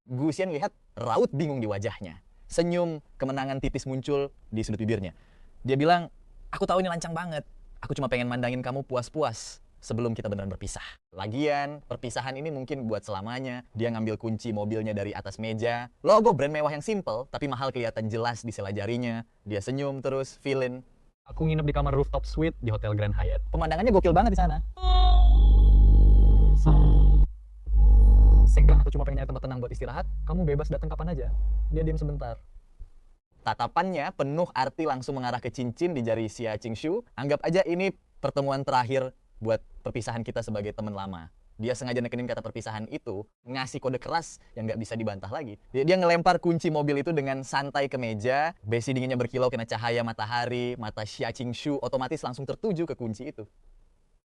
[SPEAKER 1] Gusian lihat raut bingung di wajahnya. Senyum kemenangan tipis muncul di sudut bibirnya. Dia bilang, "Aku tahu ini lancang banget. Aku cuma pengen mandangin kamu puas-puas sebelum kita beneran berpisah." Lagian, perpisahan ini mungkin buat selamanya. Dia ngambil kunci mobilnya dari atas meja. Logo brand mewah yang simple, tapi mahal kelihatan jelas di sela jarinya. Dia senyum terus, feelin. "Aku nginep di kamar rooftop suite di Hotel Grand Hyatt. Pemandangannya gokil banget di sana. Sehingga aku cuma pengen nyari tempat tenang buat istirahat. Kamu bebas datang kapan aja." Dia diam sebentar. Tatapannya penuh arti langsung mengarah ke cincin di jari Xia Qingshu. Anggap aja ini pertemuan terakhir buat perpisahan kita sebagai teman lama. Dia sengaja nekenin kata perpisahan itu, ngasih kode keras yang nggak bisa dibantah lagi. Dia ngelempar kunci mobil itu dengan santai ke meja, besi dinginnya berkilau kena cahaya matahari, mata Xia Qingshu otomatis langsung tertuju ke kunci itu.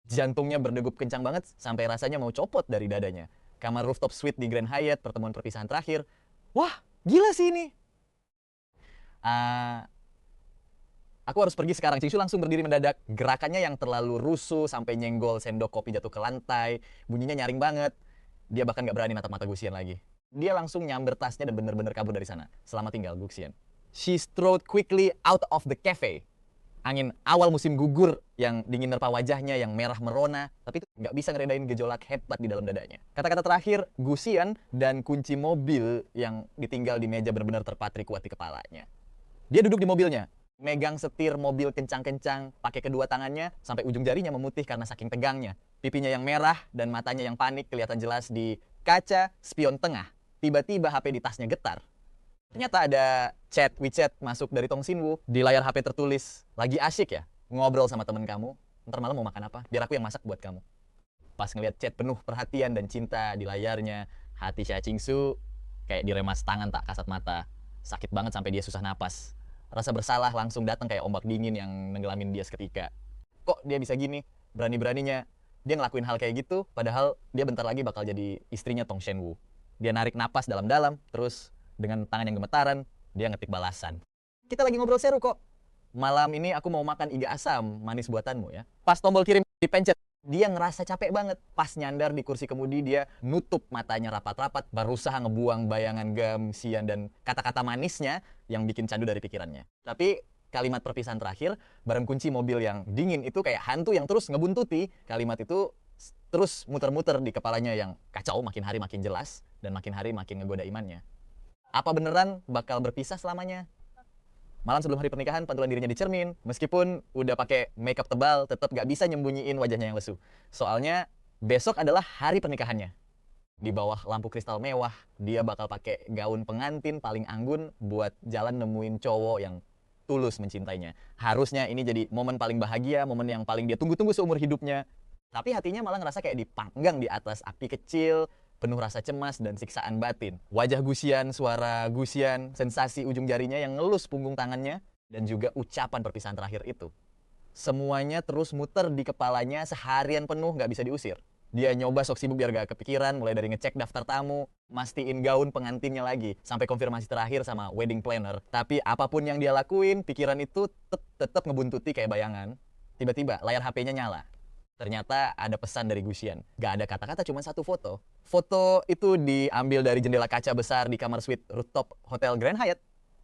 [SPEAKER 1] Jantungnya berdegup kencang banget sampai rasanya mau copot dari dadanya. Kamar rooftop suite di Grand Hyatt, pertemuan perpisahan terakhir. Wah, gila sih ini. Aku harus pergi sekarang. Qingshu langsung berdiri mendadak. Gerakannya yang terlalu rusuh sampai nyenggol sendok kopi jatuh ke lantai. Bunyinya nyaring banget. Dia bahkan gak berani natap mata Gusian lagi. Dia langsung nyamber tasnya dan bener-bener kabur dari sana. Selamat tinggal, Gusian. She strode quickly out of the cafe. Angin awal musim gugur yang dingin nerpa wajahnya yang merah merona, tapi itu nggak bisa ngeredain gejolak hebat di dalam dadanya. Kata-kata terakhir, Gusian dan kunci mobil yang ditinggal di meja benar-benar terpatri kuat di kepalanya. Dia duduk di mobilnya, megang setir mobil kencang-kencang, pakai kedua tangannya sampai ujung jarinya memutih karena saking tegangnya. Pipinya yang merah dan matanya yang panik kelihatan jelas di kaca spion tengah. Tiba-tiba HP di tasnya getar. Ternyata ada chat WeChat masuk dari Tong Xinwu. Di layar HP tertulis, "Lagi asyik ya ngobrol sama temen kamu? Ntar malam mau makan apa? Biar aku yang masak buat kamu." Pas ngeliat chat penuh perhatian dan cinta di layarnya, hati Xia Qingshu kayak diremas tangan tak kasat mata. Sakit banget sampai dia susah napas. Rasa bersalah langsung datang kayak ombak dingin yang nenggelamin dia seketika. Kok dia bisa gini? Berani-beraninya Dia ngelakuin hal kayak gitu, padahal dia bentar lagi bakal jadi istrinya Tong Shenwu. Dia narik napas dalam-dalam, terus dengan tangan yang gemetaran, dia ngetik balasan. Kita lagi ngobrol seru kok. Malam ini aku mau makan iga asam, manis buatanmu ya. Pas tombol kirim dipencet, dia ngerasa capek banget. Pas nyandar di kursi kemudi, dia nutup matanya rapat-rapat, berusaha ngebuang bayangan Gamsian dan kata-kata manisnya yang bikin candu dari pikirannya. Tapi kalimat perpisahan terakhir, bareng kunci mobil yang dingin itu kayak hantu yang terus ngebuntuti. Kalimat itu terus muter-muter di kepalanya yang kacau, makin hari makin jelas, dan makin hari makin ngegoda imannya. Apa beneran bakal berpisah selamanya? Malam sebelum hari pernikahan, pantulan dirinya di cermin. Meskipun udah pakai makeup tebal, tetap gak bisa nyembunyiin wajahnya yang lesu. Soalnya besok adalah hari pernikahannya. Di bawah lampu kristal mewah, dia bakal pakai gaun pengantin paling anggun buat jalan nemuin cowok yang tulus mencintainya. Harusnya ini jadi momen paling bahagia, momen yang paling dia tunggu-tunggu seumur hidupnya. Tapi hatinya malah ngerasa kayak dipanggang di atas api kecil, penuh rasa cemas dan siksaan batin. Wajah Gusian, suara Gusian, sensasi ujung jarinya yang ngelus punggung tangannya, dan juga ucapan perpisahan terakhir itu. Semuanya terus muter di kepalanya seharian penuh, nggak bisa diusir. Dia nyoba sok sibuk biar gak kepikiran, mulai dari ngecek daftar tamu, mastiin gaun pengantinnya lagi, sampai konfirmasi terakhir sama wedding planner. Tapi apapun yang dia lakuin, pikiran itu tetap ngebuntuti kayak bayangan. Tiba-tiba layar HP-nya nyala. Ternyata ada pesan dari Gusian. Gak ada kata-kata, cuma satu foto. Foto itu diambil dari jendela kaca besar di kamar suite rooftop Hotel Grand Hyatt.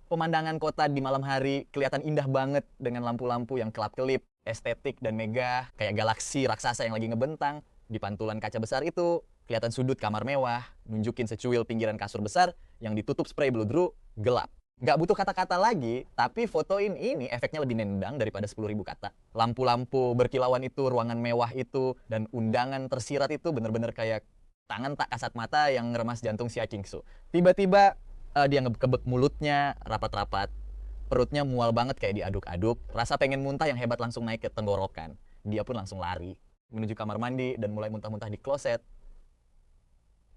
[SPEAKER 1] Pemandangan kota di malam hari kelihatan indah banget dengan lampu-lampu yang kelap-kelip, estetik dan megah, kayak galaksi raksasa yang lagi ngebentang. Di pantulan kaca besar itu, kelihatan sudut kamar mewah, nunjukin secuil pinggiran kasur besar yang ditutup spray bludru, gelap. Nggak butuh kata-kata lagi, tapi fotoin ini efeknya lebih nendang daripada 10.000 kata. Lampu-lampu berkilauan itu, ruangan mewah itu, dan undangan tersirat itu bener-bener kayak tangan tak kasat mata yang ngeremas jantung Xia Qingsu. Tiba-tiba dia ngebek mulutnya rapat-rapat, perutnya mual banget kayak diaduk-aduk, rasa pengen muntah yang hebat langsung naik ke tenggorokan. Dia pun langsung lari menuju kamar mandi dan mulai muntah-muntah di kloset.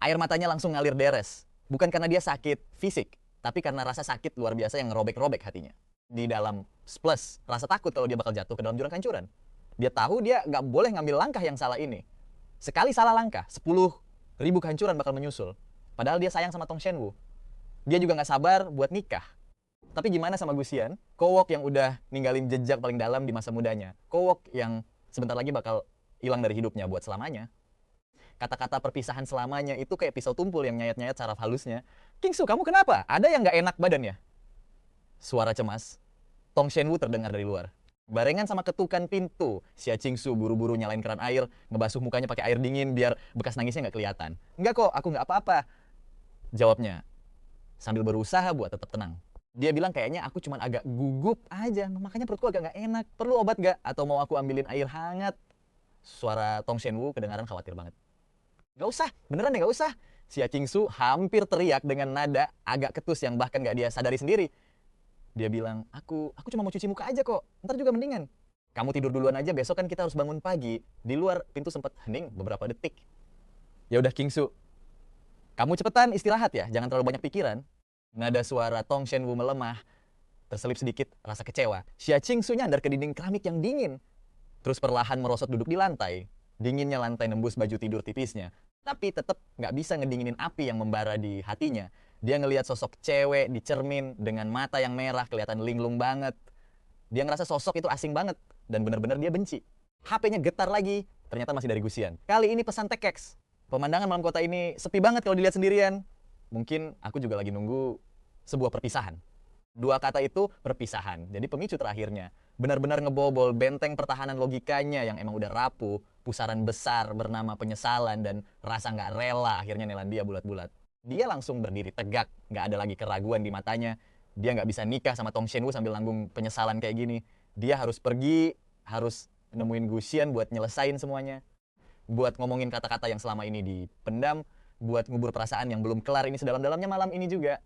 [SPEAKER 1] Air matanya langsung ngalir deres, bukan karena dia sakit fisik, tapi karena rasa sakit luar biasa yang ngerobek-robek hatinya. Di dalam plus, rasa takut kalau dia bakal jatuh ke dalam jurang kancuran. Dia tahu dia nggak boleh ngambil langkah yang salah ini. Sekali salah langkah, 10.000 kehancuran bakal menyusul. Padahal dia sayang sama Tong Shenwu. Dia juga nggak sabar buat nikah. Tapi gimana sama Gusian? Kowok yang udah ninggalin jejak paling dalam di masa mudanya. Kowok yang sebentar lagi bakal hilang dari hidupnya buat selamanya. Kata-kata perpisahan selamanya itu kayak pisau tumpul yang nyayat-nyayat saraf halusnya. Qingsu, kamu kenapa? Ada yang nggak enak badannya? Suara cemas. Tong Shenwu terdengar dari luar. Barengan sama ketukan pintu, Xia Qingsu buru-buru nyalain keran air, ngebasuh mukanya pakai air dingin biar bekas nangisnya nggak kelihatan. Enggak kok, aku nggak apa-apa. Jawabnya, sambil berusaha buat tetap tenang. Dia bilang kayaknya aku cuma agak gugup aja, makanya perutku agak nggak enak. Perlu obat nggak? Atau mau aku ambilin air hangat? Suara Tong Shenwu kedengaran khawatir banget. Gak usah, beneran ya gak usah. Xia Qingsu hampir teriak dengan nada agak ketus yang bahkan gak dia sadari sendiri. Dia bilang, aku cuma mau cuci muka aja kok, ntar juga mendingan. Kamu tidur duluan aja, besok kan kita harus bangun pagi. Di luar pintu sempat hening beberapa detik. Ya udah Qingsu, kamu cepetan istirahat ya, jangan terlalu banyak pikiran. Nada suara Tong Shenwu melemah, terselip sedikit rasa kecewa. Xia Qingsu nyandar ke dinding keramik yang dingin. Terus perlahan merosot duduk di lantai. Dinginnya lantai nembus baju tidur tipisnya. Tapi tetap nggak bisa ngedinginin api yang membara di hatinya. Dia ngelihat sosok cewek di cermin dengan mata yang merah, kelihatan linglung banget. Dia ngerasa sosok itu asing banget. Dan benar-benar dia benci. HP-nya getar lagi. Ternyata masih dari Gusian. Kali ini pesan tekeks. Pemandangan malam kota ini sepi banget kalau dilihat sendirian. Mungkin aku juga lagi nunggu sebuah perpisahan. Dua kata itu perpisahan. Jadi pemicu terakhirnya. Benar-benar ngebobol benteng pertahanan logikanya yang emang udah rapuh. Pusaran besar bernama penyesalan dan rasa nggak rela akhirnya nelan dia bulat-bulat. Dia langsung berdiri tegak, nggak ada lagi keraguan di matanya. Dia nggak bisa nikah sama Tong Shenwu sambil nanggung penyesalan kayak gini. Dia harus pergi, harus nemuin Gusian buat nyelesain semuanya. Buat ngomongin kata-kata yang selama ini dipendam, buat ngubur perasaan yang belum kelar ini sedalam-dalamnya malam ini juga.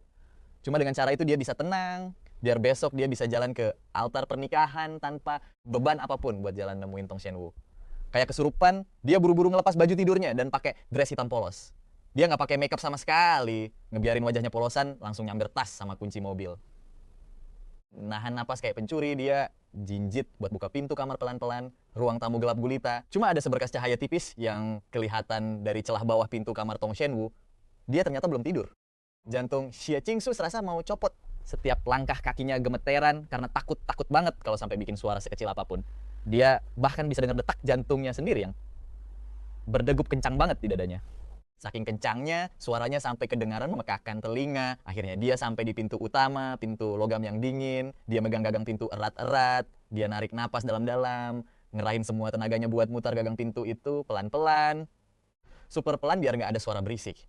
[SPEAKER 1] Cuma dengan cara itu dia bisa tenang, biar besok dia bisa jalan ke altar pernikahan tanpa beban apapun buat jalan nemuin Tong Shenwu. Kayak kesurupan, dia buru-buru ngelepas baju tidurnya dan pakai dress hitam polos. Dia nggak pakai makeup sama sekali, ngebiarin wajahnya polosan, langsung nyamber tas sama kunci mobil. Nahan napas kayak pencuri, dia jinjit buat buka pintu kamar pelan-pelan, ruang tamu gelap gulita. Cuma ada seberkas cahaya tipis yang kelihatan dari celah bawah pintu kamar Tong Shenwu. Dia ternyata belum tidur. Jantung Xie Qingsu serasa mau copot. Setiap langkah kakinya gemeteran karena takut banget kalau sampai bikin suara sekecil apapun. Dia bahkan bisa dengar detak jantungnya sendiri yang berdegup kencang banget di dadanya. Saking kencangnya, suaranya sampai kedengaran memekakkan telinga. Akhirnya dia sampai di pintu utama, pintu logam yang dingin. Dia megang gagang pintu erat-erat. Dia narik napas dalam-dalam. Ngerahin semua tenaganya buat mutar gagang pintu itu pelan-pelan. Super pelan biar nggak ada suara berisik.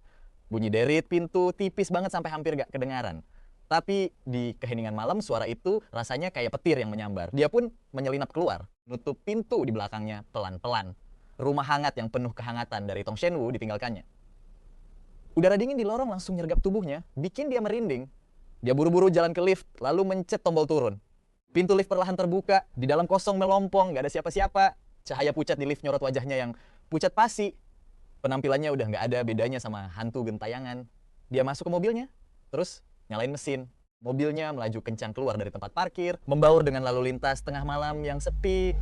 [SPEAKER 1] Bunyi derit pintu tipis banget sampai hampir nggak kedengaran. Tapi di keheningan malam suara itu rasanya kayak petir yang menyambar. Dia pun menyelinap keluar, nutup pintu di belakangnya pelan-pelan. Rumah hangat yang penuh kehangatan dari Tong Shenwu ditinggalkannya. Udara dingin di lorong langsung nyergap tubuhnya, bikin dia merinding. Dia buru-buru jalan ke lift, lalu mencet tombol turun. Pintu lift perlahan terbuka, di dalam kosong melompong, nggak ada siapa-siapa. Cahaya pucat di lift nyorot wajahnya yang pucat pasi. Penampilannya udah nggak ada bedanya sama hantu gentayangan. Dia masuk ke mobilnya, terus nyalain mesin. Mobilnya melaju kencang keluar dari tempat parkir, membaur dengan lalu lintas tengah malam yang sepi.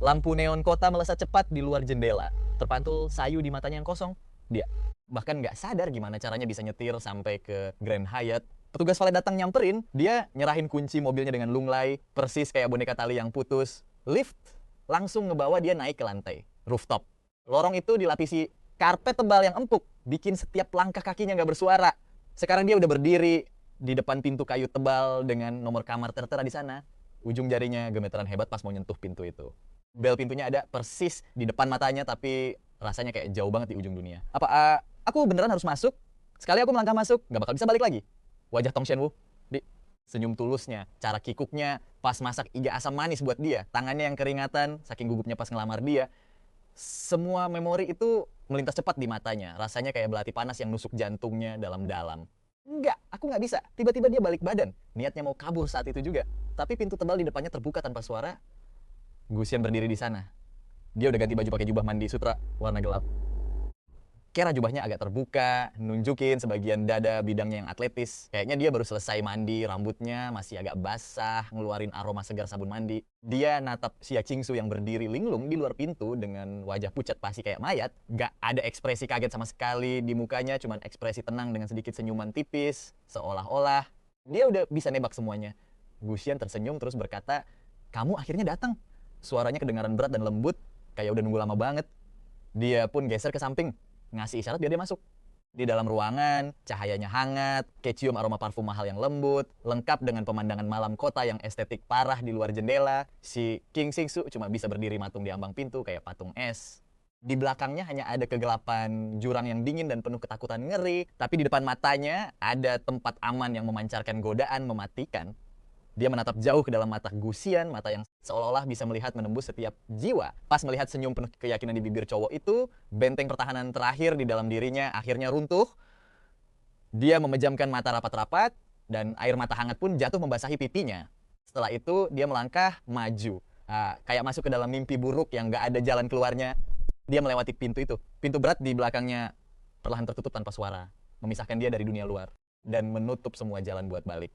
[SPEAKER 1] Lampu neon kota melesat cepat di luar jendela. Terpantul sayu di matanya yang kosong. Dia bahkan nggak sadar gimana caranya bisa nyetir sampai ke Grand Hyatt. Petugas valet datang nyamperin, dia nyerahin kunci mobilnya dengan lunglai, persis kayak boneka tali yang putus. Lift langsung ngebawa dia naik ke lantai, rooftop. Lorong itu dilapisi karpet tebal yang empuk, bikin setiap langkah kakinya nggak bersuara. Sekarang dia udah berdiri di depan pintu kayu tebal dengan nomor kamar tertera di sana. Ujung jarinya gemeteran hebat pas mau nyentuh pintu itu. Bel pintunya ada persis di depan matanya, tapi rasanya kayak jauh banget di ujung dunia. Aku beneran harus masuk? Sekali aku melangkah masuk, nggak bakal bisa balik lagi. Wajah Tong Shenwu, senyum tulusnya, cara kikuknya pas masak iga asam manis buat dia, tangannya yang keringatan, saking gugupnya pas ngelamar dia. Semua memori itu melintas cepat di matanya, rasanya kayak belati panas yang nusuk jantungnya dalam-dalam. Enggak, aku nggak bisa. Tiba-tiba dia balik badan, niatnya mau kabur saat itu juga. Tapi pintu tebal di depannya terbuka tanpa suara. Gusian berdiri di sana. Dia udah ganti baju pakai jubah mandi sutra warna gelap. Kera jubahnya agak terbuka, nunjukin sebagian dada bidangnya yang atletis. Kayaknya dia baru selesai mandi, rambutnya masih agak basah, ngeluarin aroma segar sabun mandi. Dia natap Xie Qingsu yang berdiri linglung di luar pintu dengan wajah pucat pasi kayak mayat. Gak ada ekspresi kaget sama sekali di mukanya, cuman ekspresi tenang dengan sedikit senyuman tipis, seolah-olah dia udah bisa nebak semuanya. Gusian tersenyum terus berkata, "Kamu akhirnya datang." Suaranya kedengaran berat dan lembut, kayak udah nunggu lama banget. Dia pun geser ke samping, ngasih isyarat biar dia masuk. Di dalam ruangan, cahayanya hangat, kecium aroma parfum mahal yang lembut, lengkap dengan pemandangan malam kota yang estetik parah di luar jendela. Si King Xingsu cuma bisa berdiri matung di ambang pintu kayak patung es. Di belakangnya hanya ada kegelapan, jurang yang dingin dan penuh ketakutan ngeri. Tapi di depan matanya ada tempat aman yang memancarkan godaan mematikan. Dia menatap jauh ke dalam mata Gusian, mata yang seolah-olah bisa melihat menembus setiap jiwa. Pas melihat senyum penuh keyakinan di bibir cowok itu, benteng pertahanan terakhir di dalam dirinya akhirnya runtuh. Dia memejamkan mata rapat-rapat, dan air mata hangat pun jatuh membasahi pipinya. Setelah itu, dia melangkah maju. Kayak masuk ke dalam mimpi buruk yang gak ada jalan keluarnya. Dia melewati pintu itu. Pintu berat di belakangnya perlahan tertutup tanpa suara, memisahkan dia dari dunia luar, dan menutup semua jalan buat balik.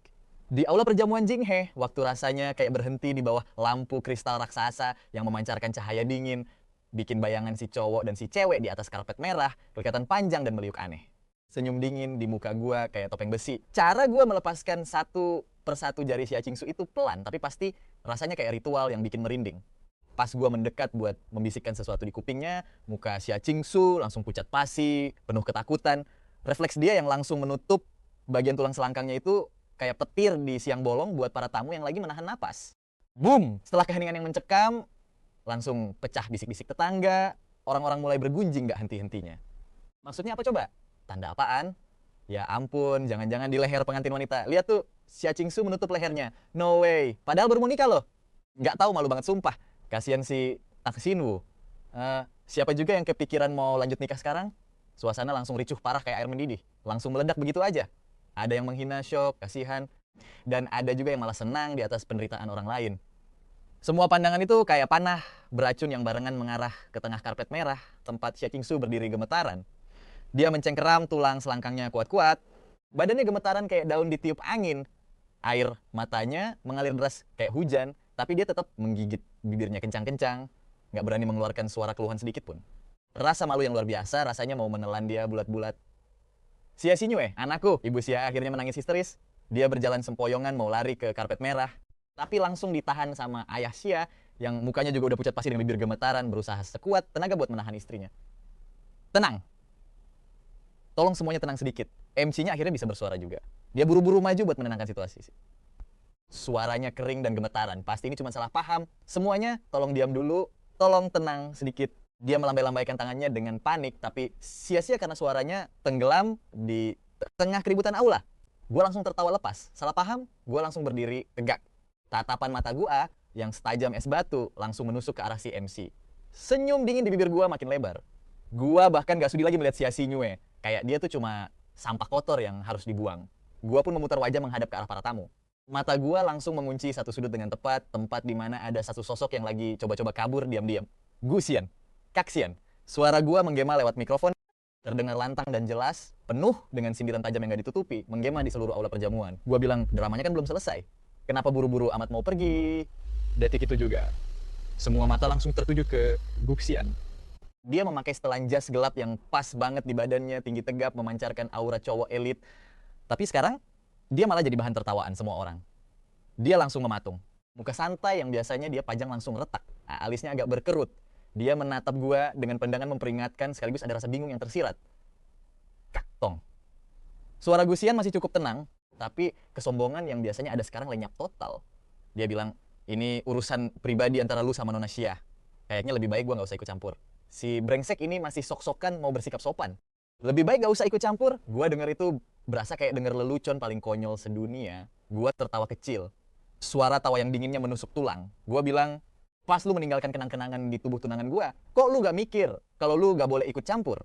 [SPEAKER 1] Di aula perjamuan Jinghe, waktu rasanya kayak berhenti di bawah lampu kristal raksasa yang memancarkan cahaya dingin, bikin bayangan si cowok dan si cewek di atas karpet merah kelihatan panjang dan meliuk aneh. Senyum dingin di muka gua kayak topeng besi. Cara gua melepaskan satu persatu jari Xie Qingsu itu pelan, tapi pasti rasanya kayak ritual yang bikin merinding. Pas gua mendekat buat membisikkan sesuatu di kupingnya, muka Xie Qingsu langsung pucat pasi, penuh ketakutan. Refleks dia yang langsung menutup bagian tulang selangkangnya itu kayak petir di siang bolong buat para tamu yang lagi menahan napas. Boom! Setelah keheningan yang mencekam, langsung pecah bisik-bisik tetangga. Orang-orang mulai bergunjing gak henti-hentinya. Maksudnya apa coba? Tanda apaan? Ya ampun, jangan-jangan di leher pengantin wanita. Lihat tuh, Xie Qingsu menutup lehernya. No way. Padahal baru mau nikah loh. Gak tahu, malu banget sumpah. Kasian si Tang Xinwu. Siapa juga yang kepikiran mau lanjut nikah sekarang? Suasana langsung ricuh parah kayak air mendidih. Langsung meledak begitu aja. Ada yang menghina, syok, kasihan. Dan ada juga yang malah senang di atas penderitaan orang lain. Semua pandangan itu kayak panah beracun yang barengan mengarah ke tengah karpet merah, tempat Xie Qingsu berdiri gemetaran. Dia mencengkeram tulang selangkangnya kuat-kuat. Badannya gemetaran kayak daun ditiup angin. Air matanya mengalir deras kayak hujan. Tapi dia tetap menggigit bibirnya kencang-kencang, nggak berani mengeluarkan suara keluhan sedikit pun. Rasa malu yang luar biasa, rasanya mau menelan dia bulat-bulat. Sia Sinyue, anakku, ibu Sia akhirnya menangis histeris. Dia berjalan sempoyongan mau lari ke karpet merah, tapi langsung ditahan sama ayah Sia yang mukanya juga udah pucat pasi dengan bibir gemetaran, berusaha sekuat tenaga buat menahan istrinya. Tenang. Tolong semuanya tenang sedikit. MC-nya akhirnya bisa bersuara juga. Dia buru-buru maju buat menenangkan situasi. Suaranya kering dan gemetaran. Pasti ini cuma salah paham. Semuanya tolong diam dulu, tolong tenang sedikit. Dia melambai-lambaikan tangannya dengan panik, tapi sia-sia karena suaranya tenggelam di tengah keributan aula. Gue langsung tertawa lepas. Salah paham, gue langsung berdiri tegak. Tatapan mata gue yang setajam es batu langsung menusuk ke arah si MC. Senyum dingin di bibir gue makin lebar. Gue bahkan gak sudi lagi melihat Sia Sinyue. Kayak dia tuh cuma sampah kotor yang harus dibuang. Gue pun memutar wajah menghadap ke arah para tamu. Mata gue langsung mengunci satu sudut dengan tepat, tempat di mana ada satu sosok yang lagi coba-coba kabur diam-diam. Gusian, Kaksian. Suara gue menggema lewat mikrofon, terdengar lantang dan jelas, penuh dengan sindiran tajam yang gak ditutupi, menggema di seluruh aula perjamuan. Gue bilang, dramanya kan belum selesai. Kenapa buru-buru amat mau pergi? Detik itu juga, semua mata langsung tertuju ke Guxian. Dia memakai setelan jas gelap yang pas banget di badannya, tinggi tegap, memancarkan aura cowok elit. Tapi sekarang, dia malah jadi bahan tertawaan semua orang. Dia langsung mematung. Muka santai yang biasanya dia pajang langsung retak. Alisnya agak berkerut. Dia menatap gua dengan pandangan memperingatkan sekaligus ada rasa bingung yang tersirat. Kaktong. Suara Gusian masih cukup tenang, tapi kesombongan yang biasanya ada sekarang lenyap total. Dia bilang, ini urusan pribadi antara lu sama Nona Sia. Kayaknya lebih baik gua gak usah ikut campur. Si brengsek ini masih sok-sokan mau bersikap sopan. Lebih baik gak usah ikut campur. Gua denger itu berasa kayak denger lelucon paling konyol sedunia. Gua tertawa kecil. Suara tawa yang dinginnya menusuk tulang. Gua bilang, pas lu meninggalkan kenang-kenangan di tubuh tunangan gua, kok lu gak mikir kalau lu gak boleh ikut campur?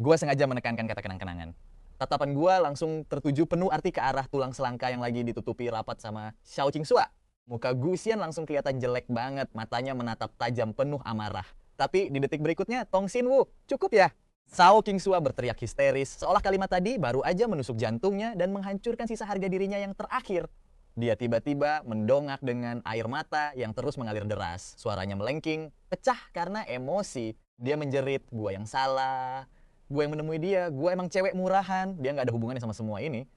[SPEAKER 1] Gua sengaja menekankan kata kenang-kenangan. Tatapan gua langsung tertuju penuh arti ke arah tulang selangka yang lagi ditutupi rapat sama Xiao Qingsua. Muka Gusian langsung kelihatan jelek banget, matanya menatap tajam penuh amarah. Tapi di detik berikutnya, Tong Xinwu, cukup ya? Xiao Qingsua berteriak histeris, seolah kalimat tadi baru aja menusuk jantungnya dan menghancurkan sisa harga dirinya yang terakhir. Dia tiba-tiba mendongak dengan air mata yang terus mengalir deras. Suaranya melengking, pecah karena emosi. Dia menjerit, gua yang salah, gua yang menemui dia, gua emang cewek murahan. Dia nggak ada hubungannya sama semua ini.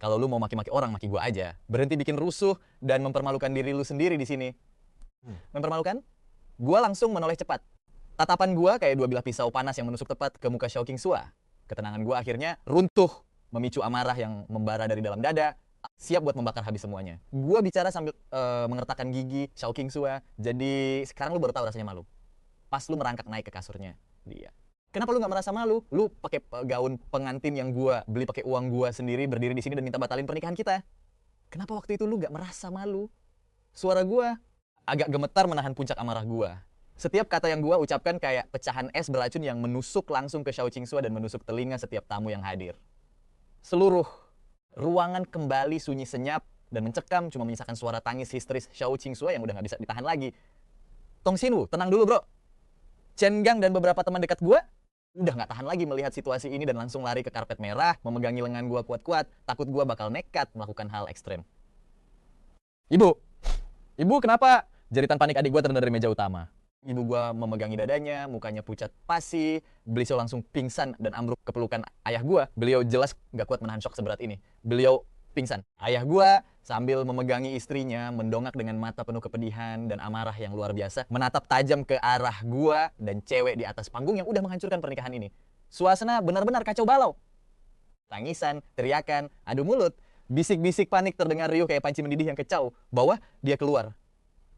[SPEAKER 1] Kalau lu mau maki-maki orang, maki gua aja. Berhenti bikin rusuh dan mempermalukan diri lu sendiri di sini. Mempermalukan? Gua langsung menoleh cepat. Tatapan gua kayak dua bilah pisau panas yang menusuk tepat ke muka Xiao Qingsua. Ketenangan gua akhirnya runtuh, memicu amarah yang membara dari dalam dada, siap buat membakar habis semuanya. Gua bicara sambil mengertakkan gigi Xiao Qingsua. Jadi sekarang lu baru tahu rasanya malu. Pas lu merangkak naik ke kasurnya dia. Kenapa lu nggak merasa malu? Lu pakai gaun pengantin yang gua beli pakai uang gua sendiri, berdiri di sini dan minta batalin pernikahan kita. Kenapa waktu itu lu nggak merasa malu? Suara gua agak gemetar menahan puncak amarah gua. Setiap kata yang gua ucapkan kayak pecahan es beracun yang menusuk langsung ke Xiao Qingsua dan menusuk telinga setiap tamu yang hadir. Seluruh ruangan kembali sunyi senyap dan mencekam, cuma menyisakan suara tangis histeris Xiao Qingsua yang udah nggak bisa ditahan lagi. Tong Xinwu, tenang dulu bro. Chen Gang dan beberapa teman dekat gua udah nggak tahan lagi melihat situasi ini dan langsung lari ke karpet merah, memegangi lengan gua kuat-kuat, takut gua bakal nekat melakukan hal ekstrem. Ibu kenapa? Jeritan panik adik gua terdengar dari meja utama. Ibu gua memegangi dadanya, mukanya pucat pasi, beliau langsung pingsan dan ambruk ke pelukan ayah gua. Beliau jelas nggak kuat menahan shock seberat ini. Beliau pingsan. Ayah gua sambil memegangi istrinya, mendongak dengan mata penuh kepedihan dan amarah yang luar biasa, menatap tajam ke arah gua dan cewek di atas panggung yang udah menghancurkan pernikahan ini. Suasana benar-benar kacau balau. Tangisan, teriakan, adu mulut, bisik-bisik panik terdengar riuh kayak panci mendidih yang kecau. Bawah, dia keluar.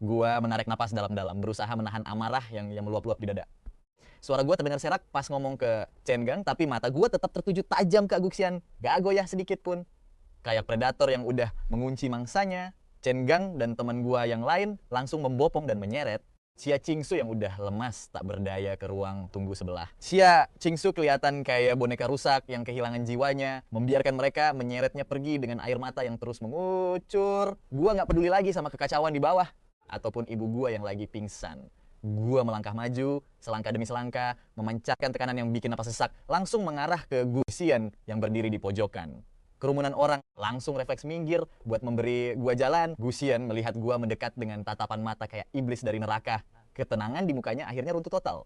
[SPEAKER 1] Gua menarik napas dalam-dalam, berusaha menahan amarah yang meluap-luap di dada. Suara gua terdengar serak pas ngomong ke Chen Gang, tapi mata gua tetap tertuju tajam ke Guxian. Gak goyah sedikit pun. Kayak predator yang udah mengunci mangsanya, Chen Gang dan teman gua yang lain langsung membopong dan menyeret Sia Qingsu yang udah lemas tak berdaya ke ruang tunggu sebelah. Sia Qingsu kelihatan kayak boneka rusak yang kehilangan jiwanya, membiarkan mereka menyeretnya pergi dengan air mata yang terus mengucur. Gua nggak peduli lagi sama kekacauan di bawah ataupun ibu gua yang lagi pingsan. Gua melangkah maju, selangkah demi selangkah, memancarkan tekanan yang bikin napas sesak, langsung mengarah ke Guxian yang berdiri di pojokan. kerumunan orang, langsung refleks minggir buat memberi gua jalan. Gusian melihat gua mendekat dengan tatapan mata kayak iblis dari neraka. Ketenangan di mukanya akhirnya runtuh total.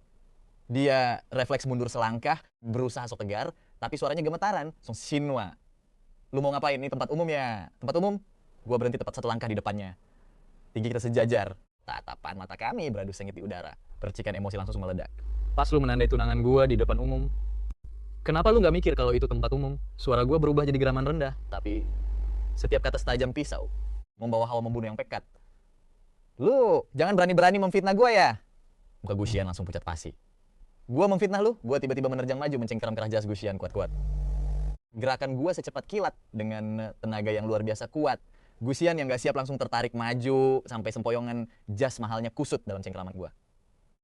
[SPEAKER 1] Dia refleks mundur selangkah, berusaha sok tegar, tapi suaranya gemetaran. Song Shinwa, lu mau ngapain? Ini tempat umum ya? Tempat umum? Gua berhenti tepat 1 langkah di depannya. Tinggi kita sejajar. Tatapan mata kami beradu sengit di udara. Percikan emosi langsung meledak. Pas lu menandai tunangan gua di depan umum, kenapa lu nggak mikir kalau itu tempat umum? Suara gua berubah jadi geraman rendah, tapi setiap kata setajam pisau, membawa hawa membunuh yang pekat. Lu jangan berani-berani memfitnah gua ya? Muka Gusian langsung pucat pasi. Gua memfitnah lu? Gua tiba-tiba menerjang maju mencengkeram kerah jas Gusian kuat-kuat. Gerakan gua secepat kilat dengan tenaga yang luar biasa kuat. Gusian yang gak siap langsung tertarik maju sampai sempoyongan jas mahalnya kusut dalam cengkeraman gua.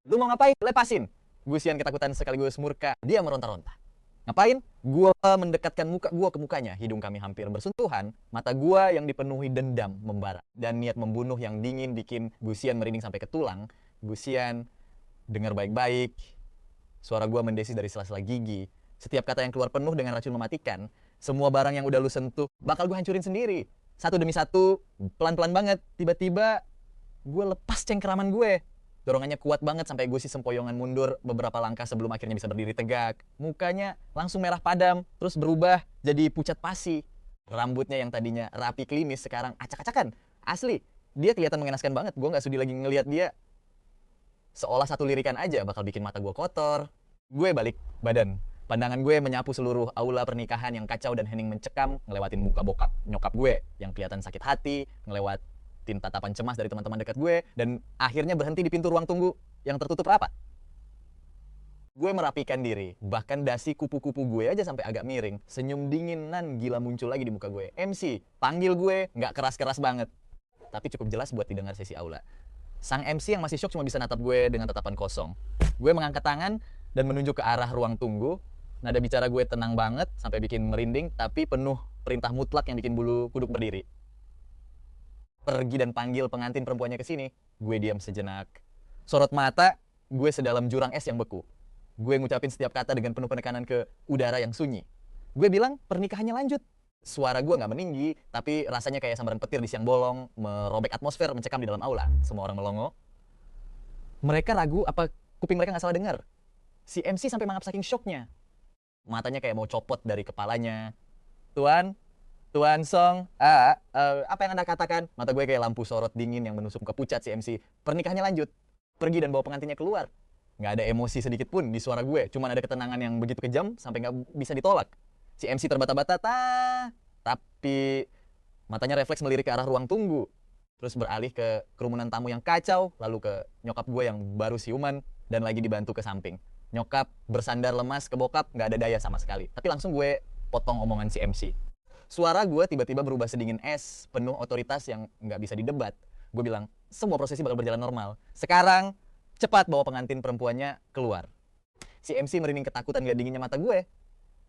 [SPEAKER 1] Lu mau ngapain? Lepasin! Gusian ketakutan sekaligus murka. Dia meronta-ronta. Ngapain? Gua mendekatkan muka gua ke mukanya. Hidung kami hampir bersentuhan. Mata gua yang dipenuhi dendam membara. Dan niat membunuh yang dingin bikin Gusian merinding sampai ke tulang. Gusian, dengar baik-baik. Suara gua mendesis dari sela-sela gigi. Setiap kata yang keluar penuh dengan racun mematikan. Semua barang yang udah lu sentuh bakal gua hancurin sendiri. Satu demi satu, pelan-pelan banget. Tiba-tiba gua lepas cengkeraman gue. Dorongannya kuat banget sampai Gusi sempoyongan mundur beberapa langkah sebelum akhirnya bisa berdiri tegak. Mukanya langsung merah padam, terus berubah jadi pucat pasi. Rambutnya yang tadinya rapi klimis sekarang acak-acakan. Asli, dia kelihatan mengenaskan banget. Gue nggak sudi lagi ngelihat dia. Seolah satu lirikan aja bakal bikin mata gue kotor. Gue balik badan. Pandangan gue menyapu seluruh aula pernikahan yang kacau dan hening mencekam, ngelewatin muka bokap nyokap gue yang kelihatan sakit hati, ngelewatin tatapan cemas dari teman-teman dekat gue, dan akhirnya berhenti di pintu ruang tunggu yang tertutup rapat. Gue merapikan diri, bahkan dasi kupu-kupu gue aja sampai agak miring. Senyum dinginan gila muncul lagi di muka gue. MC, panggil gue, nggak keras-keras banget, tapi cukup jelas buat didengar sesi aula. Sang MC yang masih syok cuma bisa natap gue dengan tatapan kosong. Gue mengangkat tangan dan menunjuk ke arah ruang tunggu. Nada bicara gue tenang banget sampai bikin merinding, tapi penuh perintah mutlak yang bikin bulu kuduk berdiri. Pergi dan panggil pengantin perempuannya ke sini. Gue diam sejenak. Sorot mata, gue sedalam jurang es yang beku. Gue ngucapin setiap kata dengan penuh penekanan ke udara yang sunyi. Gue bilang pernikahannya lanjut. Suara gue nggak meninggi, tapi rasanya kayak sambaran petir di siang bolong, merobek atmosfer, mencekam di dalam aula. Semua orang melongo. Mereka ragu apa kuping mereka nggak salah dengar. Si MC sampai mangap saking syoknya. Matanya kayak mau copot dari kepalanya. Tuan Song, apa yang Anda katakan? Mata gue kayak lampu sorot dingin yang menusuk ke pucat si MC. Pernikahannya lanjut. Pergi dan bawa pengantinnya keluar. Nggak ada emosi sedikit pun di suara gue. Cuman ada ketenangan yang begitu kejam sampai nggak bisa ditolak. Si MC terbata-bata, tapi matanya refleks melirik ke arah ruang tunggu. Terus beralih ke kerumunan tamu yang kacau, lalu ke nyokap gue yang baru siuman, dan lagi dibantu ke samping. Nyokap bersandar lemas ke bokap, nggak ada daya sama sekali. Tapi langsung gue potong omongan si MC. Suara gue tiba-tiba berubah sedingin es, penuh otoritas yang nggak bisa didebat. Gue bilang, semua prosesi bakal berjalan normal. Sekarang, cepat bawa pengantin perempuannya keluar. Si MC merinding ketakutan nggak dinginnya mata gue.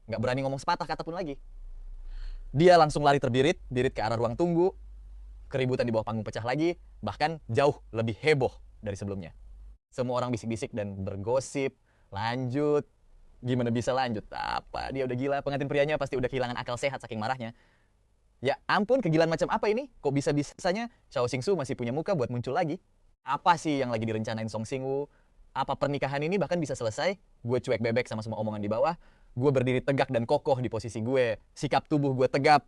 [SPEAKER 1] Nggak berani ngomong sepatah kata pun lagi. Dia langsung lari terbirit ke arah ruang tunggu. Keributan di bawah panggung pecah lagi, bahkan jauh lebih heboh dari sebelumnya. Semua orang bisik-bisik dan bergosip. Lanjut, gimana bisa lanjut? Apa, dia udah gila, pengantin prianya pasti udah kehilangan akal sehat saking marahnya. Ya ampun, kegilaan macam apa ini? Kok bisa-bisanya Shao Xingsu masih punya muka buat muncul lagi? Apa sih yang lagi direncanain Song Xingwu? Apa pernikahan ini bahkan bisa selesai? Gue cuek bebek sama semua omongan di bawah. Gue berdiri tegak dan kokoh di posisi gue. Sikap tubuh gue tegap,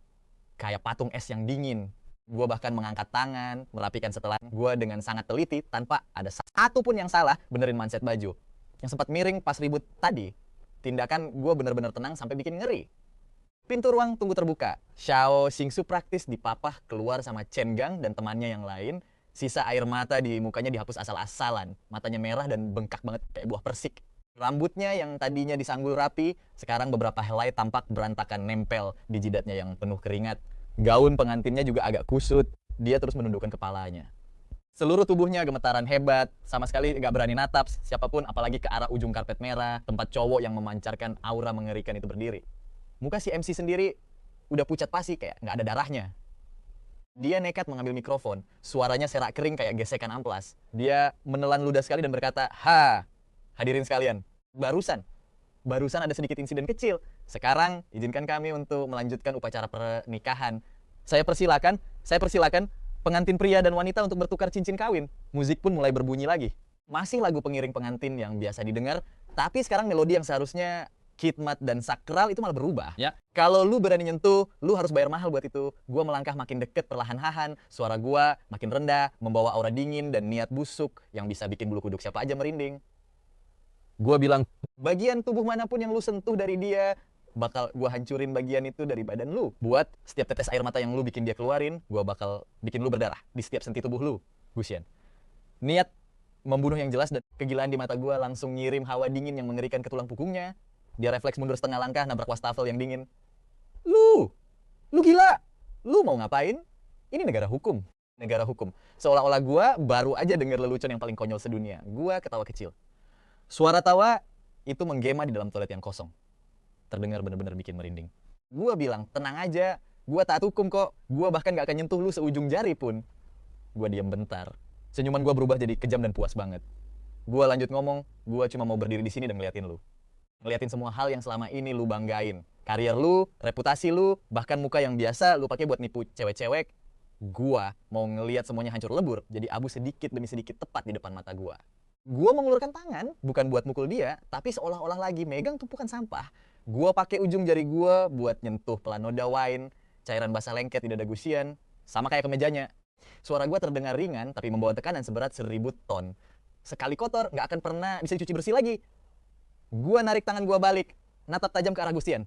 [SPEAKER 1] kayak patung es yang dingin. Gue bahkan mengangkat tangan, merapikan setelan gue dengan sangat teliti tanpa ada satu pun yang salah benerin manset baju. Yang sempat miring pas ribut tadi, tindakan gue bener-bener tenang sampai bikin ngeri. Pintu ruang tunggu terbuka. Shao Xingsu praktis dipapah keluar sama Chen Gang dan temannya yang lain. Sisa air mata di mukanya dihapus asal-asalan. Matanya merah dan bengkak banget kayak buah persik. Rambutnya yang tadinya disanggul rapi, sekarang beberapa helai tampak berantakan nempel di jidatnya yang penuh keringat. Gaun pengantinnya juga agak kusut. Dia terus menundukkan kepalanya. Seluruh tubuhnya gemetaran hebat, sama sekali nggak berani natap siapapun, apalagi ke arah ujung karpet merah, tempat cowok yang memancarkan aura mengerikan itu berdiri. Muka si MC sendiri udah pucat pasi, kayak nggak ada darahnya. Dia nekat mengambil mikrofon, suaranya serak kering kayak gesekan amplas. Dia menelan ludah sekali dan berkata, hadirin sekalian, barusan Barusan ada sedikit insiden kecil. Sekarang izinkan kami untuk melanjutkan upacara pernikahan. Saya persilakan pengantin pria dan wanita untuk bertukar cincin kawin. Musik pun mulai berbunyi lagi. Masih lagu pengiring pengantin yang biasa didengar, tapi sekarang melodi yang seharusnya khidmat dan sakral itu malah berubah.
[SPEAKER 2] Ya.
[SPEAKER 1] Kalau lu berani nyentuh, lu harus bayar mahal buat itu. Gua melangkah makin deket perlahan-lahan, suara gua makin rendah, membawa aura dingin dan niat busuk yang bisa bikin bulu kuduk siapa aja merinding.
[SPEAKER 2] Gua bilang,
[SPEAKER 1] Bagian tubuh manapun yang lu sentuh dari dia, bakal gua hancurin bagian itu dari badan lu. Buat setiap tetes air mata yang lu bikin dia keluarin, gua bakal bikin lu berdarah di setiap sendi tubuh lu, Gusian. Niat membunuh yang jelas dan kegilaan di mata gua langsung ngirim hawa dingin yang mengerikan ke tulang punggungnya. Dia refleks mundur setengah langkah, nabrak wastafel yang dingin. Lu gila! Lu mau ngapain? Ini negara hukum. Negara hukum. Seolah-olah gua baru aja denger lelucon yang paling konyol sedunia. Gua ketawa kecil. Suara tawa itu menggema di dalam toilet yang kosong. Terdengar benar-benar bikin merinding. Gua bilang, tenang aja. Gua taat hukum kok. Gua bahkan gak akan nyentuh lu seujung jari pun. Gua diam bentar. Senyuman gua berubah jadi kejam dan puas banget. Gua lanjut ngomong, gua cuma mau berdiri di sini dan ngeliatin lu. Ngeliatin semua hal yang selama ini lu banggain. Karier lu, reputasi lu, bahkan muka yang biasa lu pakai buat nipu cewek-cewek. Gua mau ngeliat semuanya hancur lebur, jadi abu sedikit demi sedikit tepat di depan mata gua. Gua mengulurkan tangan, bukan buat mukul dia, tapi seolah-olah lagi megang tumpukan sampah. Gua pakai ujung jari gua buat nyentuh pelanoda wine, cairan basah lengket di dada Gusian, sama kayak kemejanya. Suara gua terdengar ringan, tapi membawa tekanan seberat 1000 ton. Sekali kotor, nggak akan pernah bisa dicuci bersih lagi. Gua narik tangan gua balik, natap tajam ke arah Gusian.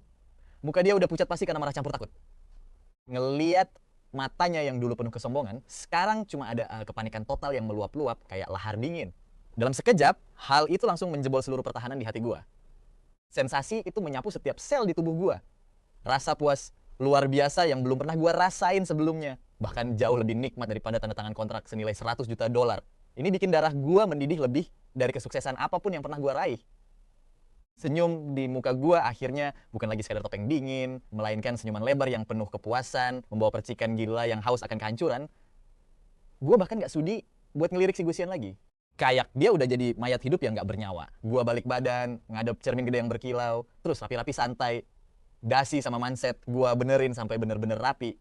[SPEAKER 1] Muka dia udah pucat pasti karena marah campur takut. Ngeliat matanya yang dulu penuh kesombongan, sekarang cuma ada kepanikan total yang meluap-luap kayak lahar dingin. Dalam sekejap, hal itu langsung menjebol seluruh pertahanan di hati gua. Sensasi itu menyapu setiap sel di tubuh gua. Rasa puas luar biasa yang belum pernah gua rasain sebelumnya. Bahkan jauh lebih nikmat daripada tanda tangan kontrak senilai 100 juta dolar. Ini bikin darah gua mendidih lebih dari kesuksesan apapun yang pernah gua raih. Senyum di muka gua akhirnya bukan lagi sekadar topeng dingin, melainkan senyuman lebar yang penuh kepuasan, membawa percikan gila yang haus akan kehancuran. Gua bahkan gak sudi buat ngelirik si Gusian lagi. Kayak dia udah jadi mayat hidup yang gak bernyawa. Gua balik badan, ngadep cermin gede yang berkilau, terus rapi-rapi santai. Dasi sama manset, gua benerin sampai bener-bener rapi.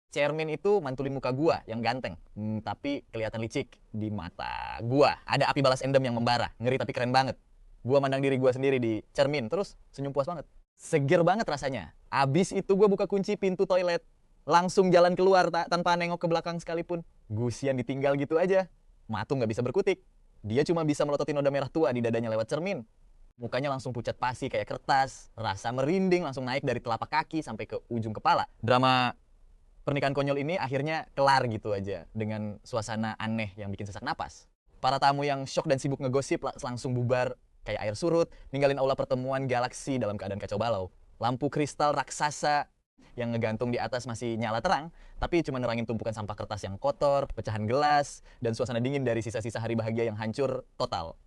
[SPEAKER 1] Cermin itu mantulin muka gua yang ganteng, tapi kelihatan licik di mata gua. Ada api balas endem yang membara, ngeri tapi keren banget. Gua mandang diri gua sendiri di cermin, terus senyum puas banget. Seger banget rasanya. Abis itu gua buka kunci pintu toilet, langsung jalan keluar tanpa nengok ke belakang sekalipun. Gusian ditinggal gitu aja. Matung gak bisa berkutik. Dia cuma bisa melototin noda merah tua di dadanya lewat cermin. Mukanya langsung pucat pasi kayak kertas. Rasa merinding langsung naik dari telapak kaki sampai ke ujung kepala. Drama pernikahan konyol ini akhirnya kelar gitu aja. Dengan suasana aneh yang bikin sesak napas. Para tamu yang syok dan sibuk ngegosip langsung bubar kayak air surut. Ninggalin aula pertemuan galaksi dalam keadaan kacau balau. Lampu kristal raksasa yang ngegantung di atas masih nyala terang, tapi cuma nerangin tumpukan sampah kertas yang kotor, pecahan gelas, dan suasana dingin dari sisa-sisa hari bahagia yang hancur total.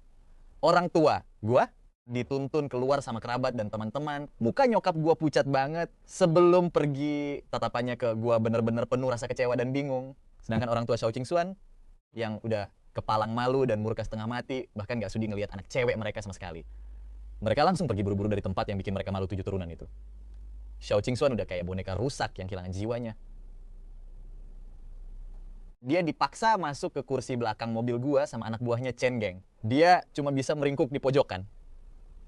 [SPEAKER 1] Orang tua, gua, dituntun keluar sama kerabat dan teman-teman. Muka nyokap gua pucat banget. Sebelum pergi, tatapannya ke gua bener-bener penuh rasa kecewa dan bingung. Sedangkan orang tua Shao Qingxuan, yang udah kepalang malu dan murka setengah mati, bahkan gak sudi ngelihat anak cewek mereka sama sekali. Mereka langsung pergi buru-buru dari tempat yang bikin mereka malu 7 turunan itu. Shao Qingxuan udah kayak boneka rusak yang kehilangan jiwanya. Dia dipaksa masuk ke kursi belakang mobil gua sama anak buahnya Chen Geng. Dia cuma bisa meringkuk di pojokan.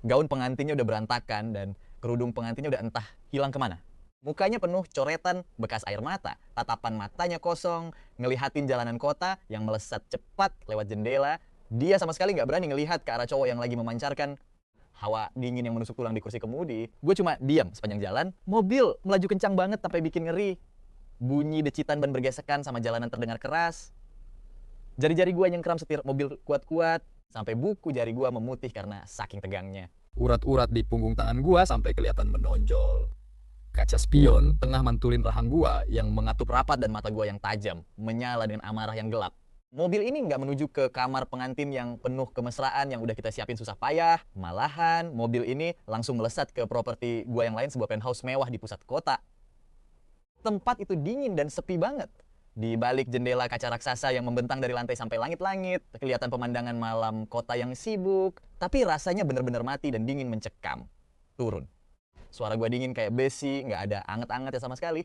[SPEAKER 1] Gaun pengantinnya udah berantakan dan kerudung pengantinnya udah entah hilang kemana. Mukanya penuh coretan, bekas air mata, tatapan matanya kosong, ngelihatin jalanan kota yang melesat cepat lewat jendela. Dia sama sekali nggak berani ngelihat ke arah cowok yang lagi memancarkan hawa dingin yang menusuk tulang di kursi kemudi. Gue cuma diam sepanjang jalan. Mobil melaju kencang banget sampai bikin ngeri. Bunyi decitan ban bergesekan sama jalanan terdengar keras. Jari-jari gue nyengkram setir mobil kuat-kuat. Sampai buku jari gue memutih karena saking tegangnya.
[SPEAKER 2] urat-urat di punggung tangan gua sampai kelihatan menonjol. Kaca spion tengah mantulin rahang gua
[SPEAKER 1] Yang mengatup rapat dan mata gue yang tajam. Menyala dengan amarah yang gelap. Mobil ini nggak menuju ke kamar pengantin yang penuh kemesraan yang udah kita siapin susah payah. Malahan, mobil ini langsung melesat ke properti gua yang lain, sebuah penthouse mewah di pusat kota. Tempat itu dingin dan sepi banget. Di balik jendela kaca raksasa yang membentang dari lantai sampai langit-langit, kelihatan pemandangan malam kota yang sibuk, tapi rasanya benar-benar mati dan dingin mencekam. turun. Suara gue dingin kayak besi, nggak ada anget-angetnya sama sekali.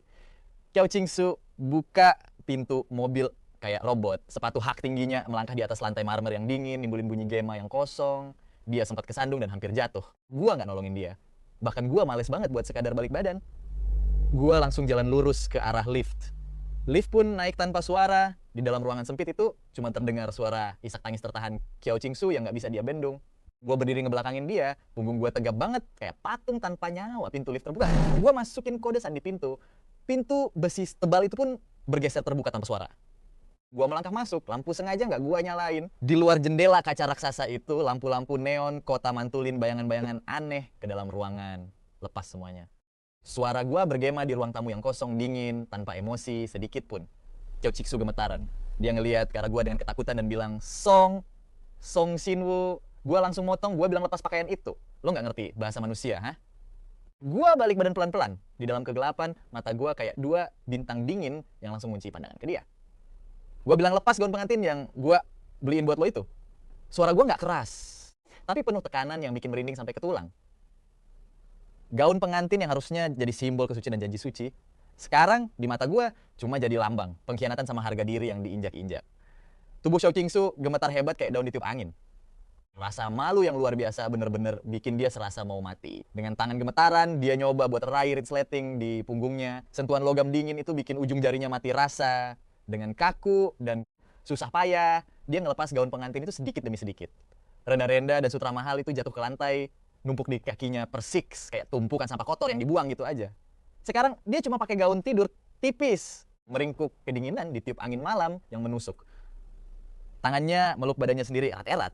[SPEAKER 1] Qiao Qingsu buka pintu mobil kayak robot. Sepatu hak tingginya melangkah di atas lantai marmer yang dingin, nimbulin bunyi gema yang kosong. Dia sempat kesandung dan hampir jatuh. Gua nggak nolongin dia. Bahkan gua males banget buat sekadar balik badan. Gua langsung jalan lurus ke arah lift. Lift pun naik tanpa suara. Di dalam ruangan sempit itu cuma terdengar suara isak tangis tertahan Qiao Qingsu yang nggak bisa dia bendung. Gue berdiri ngebelakangin dia, punggung gue tegap banget, kayak patung tanpa nyawa. Pintu lift terbuka. Gue masukin kode sandi pintu. Pintu besi tebal itu pun bergeser terbuka tanpa suara. Gua melangkah masuk, lampu sengaja nggak gua nyalain. Di luar jendela kaca raksasa itu, lampu-lampu neon, kota mantulin bayangan-bayangan aneh ke dalam ruangan. Lepas semuanya. Suara gua bergema di ruang tamu yang kosong, dingin, tanpa emosi sedikit pun. Qiao Qingsu gemetaran. Dia ngelihat ke arah gua dengan ketakutan dan bilang, Song Xinwu. Gua langsung motong, gua bilang lepas pakaian itu. Lo nggak ngerti bahasa manusia, ha? Gua balik badan pelan-pelan. Di dalam kegelapan, mata gua kayak dua bintang dingin yang langsung ngunci pandangan ke dia. Gue bilang lepas gaun pengantin yang gue beliin buat lo itu. Suara gue nggak keras, tapi penuh tekanan yang bikin merinding sampai ke tulang. Gaun pengantin yang harusnya jadi simbol kesucian dan janji suci, sekarang di mata gue cuma jadi lambang pengkhianatan sama harga diri yang diinjak-injak. Tubuh Qiao Qingsu gemetar hebat kayak daun ditiup angin. Rasa malu yang luar biasa bener-bener bikin dia serasa mau mati. Dengan tangan gemetaran, dia nyoba buat raih resleting di punggungnya. Sentuhan logam dingin itu bikin ujung jarinya mati rasa. Dengan kaku dan susah payah, dia ngelepas gaun pengantin itu sedikit demi sedikit. Renda-renda dan sutra mahal itu jatuh ke lantai, numpuk di kakinya persik, kayak tumpukan sampah kotor yang dibuang gitu aja. Sekarang dia cuma pakai gaun tidur tipis, meringkuk kedinginan ditiup angin malam yang menusuk. Tangannya meluk badannya sendiri erat-erat.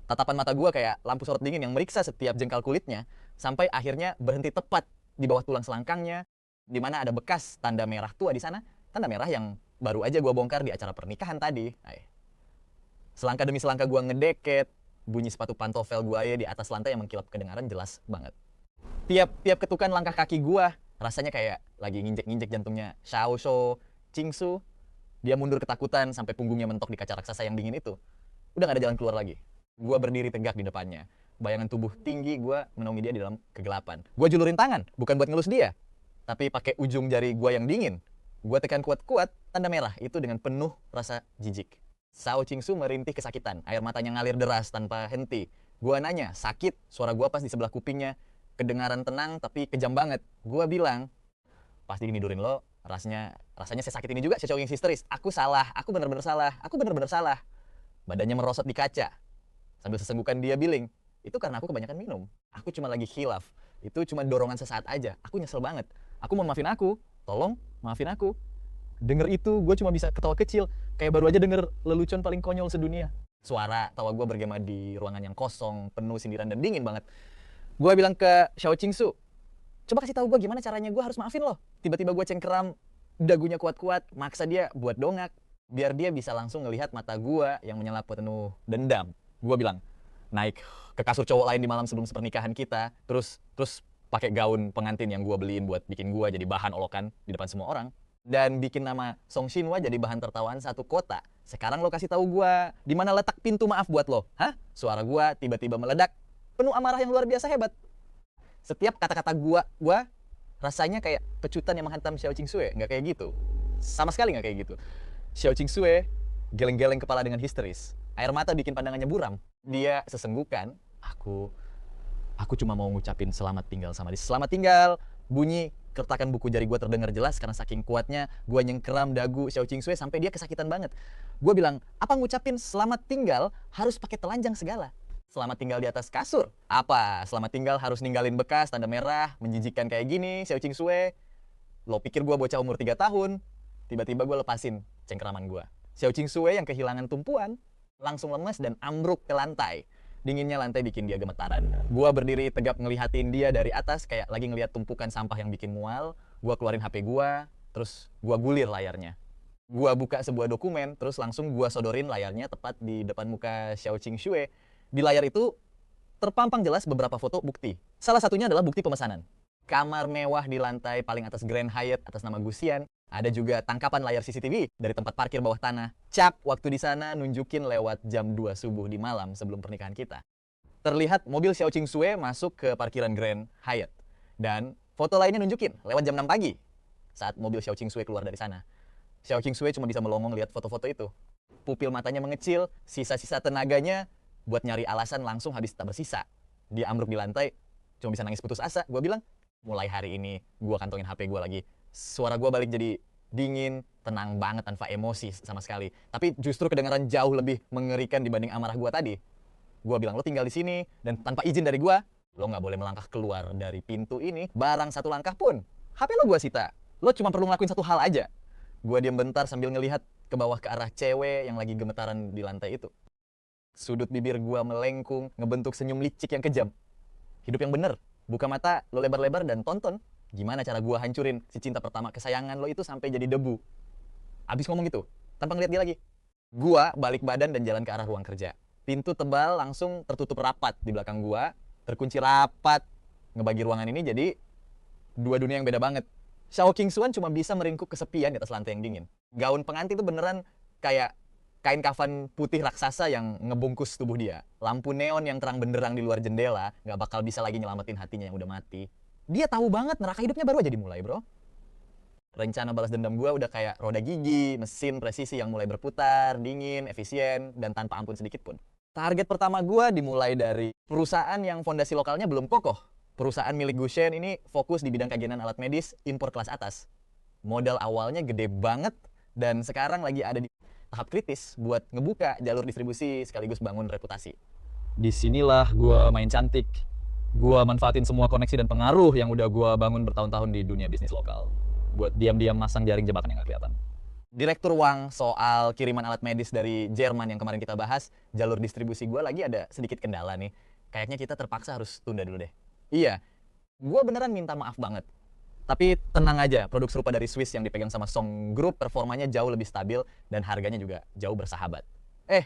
[SPEAKER 1] Tatapan mata gua kayak lampu sorot dingin yang meriksa setiap jengkal kulitnya, sampai akhirnya berhenti tepat di bawah tulang selangkangnya, di mana ada bekas tanda merah tua di sana. Tanda merah yang baru aja gue bongkar di acara pernikahan tadi. Selangkah demi selangkah gue ngedeket, bunyi sepatu pantofel gue di atas lantai yang mengkilap kedengaran jelas banget. Tiap ketukan langkah kaki gue, rasanya kayak lagi nginjek-nginjek jantungnya Qiao Qingsu. Dia mundur ketakutan sampai punggungnya mentok di kaca raksasa yang dingin itu. Udah gak ada jalan keluar lagi. Gue berdiri tegak di depannya. Bayangan tubuh tinggi gue menaungi dia di dalam kegelapan. Gue julurin tangan, bukan buat ngelus dia, tapi pakai ujung jari gue yang dingin. Gue tekan kuat-kuat tanda merah itu dengan penuh rasa jijik. Qiao Qingsu merintih kesakitan, air matanya ngalir deras tanpa henti. Gue nanya, sakit? Suara gue pas di sebelah kupingnya, kedengaran tenang tapi kejam banget. Gue bilang, pasti dinidurin lo, rasanya saya sakit ini juga, Qiao Qingsu histeris. Aku salah, aku bener-bener salah. Badannya merosot di kaca. Sambil sesenggukan dia bilang, itu karena aku kebanyakan minum. Aku cuma lagi khilaf. Itu cuma dorongan sesaat aja. Aku nyesel banget. Aku mau maafin aku. Tolong, maafin aku. Denger itu, gue cuma bisa ketawa kecil. Kayak baru aja denger lelucon paling konyol sedunia. Suara tawa gue bergema di ruangan yang kosong, penuh sindiran dan dingin banget. Gue bilang ke Qiao Qingsu, coba kasih tahu gue gimana caranya gue harus maafin lo. Tiba-tiba gue cengkeram, dagunya kuat-kuat, maksa dia buat dongak. Biar dia bisa langsung ngelihat mata gue yang menyala penuh dendam. Gue bilang, naik ke kasur cowok lain di malam sebelum pernikahan kita, terus pakai gaun pengantin yang gue beliin buat bikin gue jadi bahan olokan di depan semua orang, dan bikin nama Song Xinwu jadi bahan tertawaan satu kota. Sekarang lo kasih tahu gue di mana letak pintu maaf buat lo. Hah? Suara gue tiba-tiba meledak, penuh amarah yang luar biasa hebat. Setiap kata-kata gue rasanya kayak pecutan yang menghantam Qiao Qingsu. Nggak kayak gitu, sama sekali nggak kayak gitu. Qiao Qingsu geleng-geleng kepala dengan histeris. Air mata bikin pandangannya buram. Dia sesenggukan, Aku cuma mau ngucapin selamat tinggal sama dia. Selamat tinggal. Bunyi kertakan buku jari gue terdengar jelas karena saking kuatnya gue nyengkeram dagu Qiao Qingsu sampai dia kesakitan banget. Gue bilang, apa ngucapin selamat tinggal harus pakai telanjang segala? Selamat tinggal di atas kasur? Apa? Selamat tinggal harus ninggalin bekas tanda merah menjijikkan kayak gini, Qiao Qingsu? Lo pikir gue bocah umur 3 tahun? Tiba-tiba gue lepasin cengkeraman gue. Qiao Qingsu yang kehilangan tumpuan langsung lemes dan ambruk ke lantai. Dinginnya lantai bikin dia gemetaran. Gua berdiri tegap ngelihatin dia dari atas kayak lagi ngelihat tumpukan sampah yang bikin mual. Gua keluarin HP gua, terus gua gulir layarnya. Gua buka sebuah dokumen, terus langsung gua sodorin layarnya tepat di depan muka Qiao Qingsu. Di layar itu terpampang jelas beberapa foto bukti. Salah satunya adalah bukti pemesanan. Kamar mewah di lantai paling atas Grand Hyatt atas nama Gusian. Ada juga tangkapan layar CCTV dari tempat parkir bawah tanah. Cap waktu di sana nunjukin lewat jam 2 subuh di malam sebelum pernikahan kita. terlihat mobil Xiao Qingxue masuk ke parkiran Grand Hyatt. Dan foto lainnya nunjukin lewat jam 6 pagi saat mobil Xiao Qingxue keluar dari sana. Xiao Qingxue cuma bisa melongong lihat foto-foto itu. Pupil matanya mengecil, sisa-sisa tenaganya buat nyari alasan langsung habis tak bersisa. Dia ambruk di lantai, cuma bisa nangis putus asa. Gue bilang, mulai hari ini gue kantongin HP gue lagi. Suara gue balik jadi dingin, tenang banget tanpa emosi sama sekali. Tapi justru kedengaran jauh lebih mengerikan dibanding amarah gue tadi. Gue bilang, lo tinggal di sini dan tanpa izin dari gue, lo nggak boleh melangkah keluar dari pintu ini barang satu langkah pun. HP lo gue sita. Lo cuma perlu ngelakuin satu hal aja. Gue diam bentar sambil ngelihat ke bawah ke arah cewek yang lagi gemetaran di lantai itu. Sudut bibir gue melengkung, ngebentuk senyum licik yang kejam. Hidup yang bener. Buka mata, lo lebar-lebar dan tonton. Gimana cara gue hancurin si cinta pertama kesayangan lo itu sampai jadi debu. Abis ngomong gitu, tanpa ngeliat dia lagi. Gue balik badan dan jalan ke arah ruang kerja. Pintu tebal langsung tertutup rapat di belakang gue. Terkunci rapat. Ngebagi ruangan ini jadi dua dunia yang beda banget. Xiao Qingxuan cuma bisa meringkuk kesepian di atas lantai yang dingin. Gaun pengantin itu beneran kayak kain kafan putih raksasa yang ngebungkus tubuh dia. Lampu neon yang terang benderang di luar jendela nggak bakal bisa lagi nyelamatin hatinya yang udah mati. Dia tahu banget neraka hidupnya baru aja dimulai, bro. Rencana balas dendam gue udah kayak roda gigi, mesin presisi yang mulai berputar, dingin, efisien, dan tanpa ampun sedikit pun. Target pertama gue dimulai dari perusahaan yang fondasi lokalnya belum kokoh. Perusahaan milik Gushen ini fokus di bidang kajian alat medis impor kelas atas. Modal awalnya gede banget dan sekarang lagi ada di tahap kritis buat ngebuka jalur distribusi sekaligus bangun reputasi. Disinilah gue main cantik. Gue manfaatin semua koneksi dan pengaruh yang udah gue bangun bertahun-tahun di dunia bisnis lokal. Buat diam-diam masang jaring jebakan yang gak kelihatan. Direktur Wang soal kiriman alat medis dari Jerman yang kemarin kita bahas, jalur distribusi gue lagi ada sedikit kendala nih. Kayaknya kita terpaksa harus tunda dulu deh. Iya, gue beneran minta maaf banget. Tapi tenang aja, produk serupa dari Swiss yang dipegang sama Song Group performanya jauh lebih stabil dan harganya juga jauh bersahabat.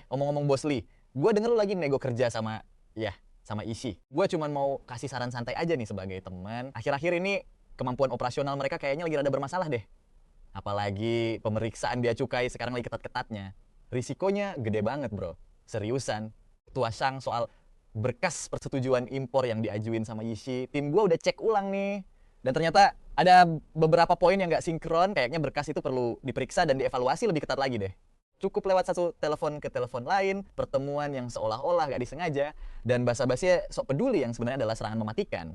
[SPEAKER 1] Omong-omong Bos Lee, gue denger lu lagi nego kerja sama Ishi. Gue cuman mau kasih saran santai aja nih sebagai teman. Akhir-akhir ini kemampuan operasional mereka kayaknya lagi rada bermasalah deh. Apalagi pemeriksaan bea cukai sekarang lagi ketat-ketatnya. Risikonya gede banget, bro. Seriusan. Tua Shang soal berkas persetujuan impor yang diajuin sama Yishi, tim gue udah cek ulang nih. Dan ternyata ada beberapa poin yang nggak sinkron, kayaknya berkas itu perlu diperiksa dan dievaluasi lebih ketat lagi deh. Cukup lewat satu telepon ke telepon lain, pertemuan yang seolah-olah nggak disengaja, dan basa-basinya sok peduli yang sebenarnya adalah serangan mematikan.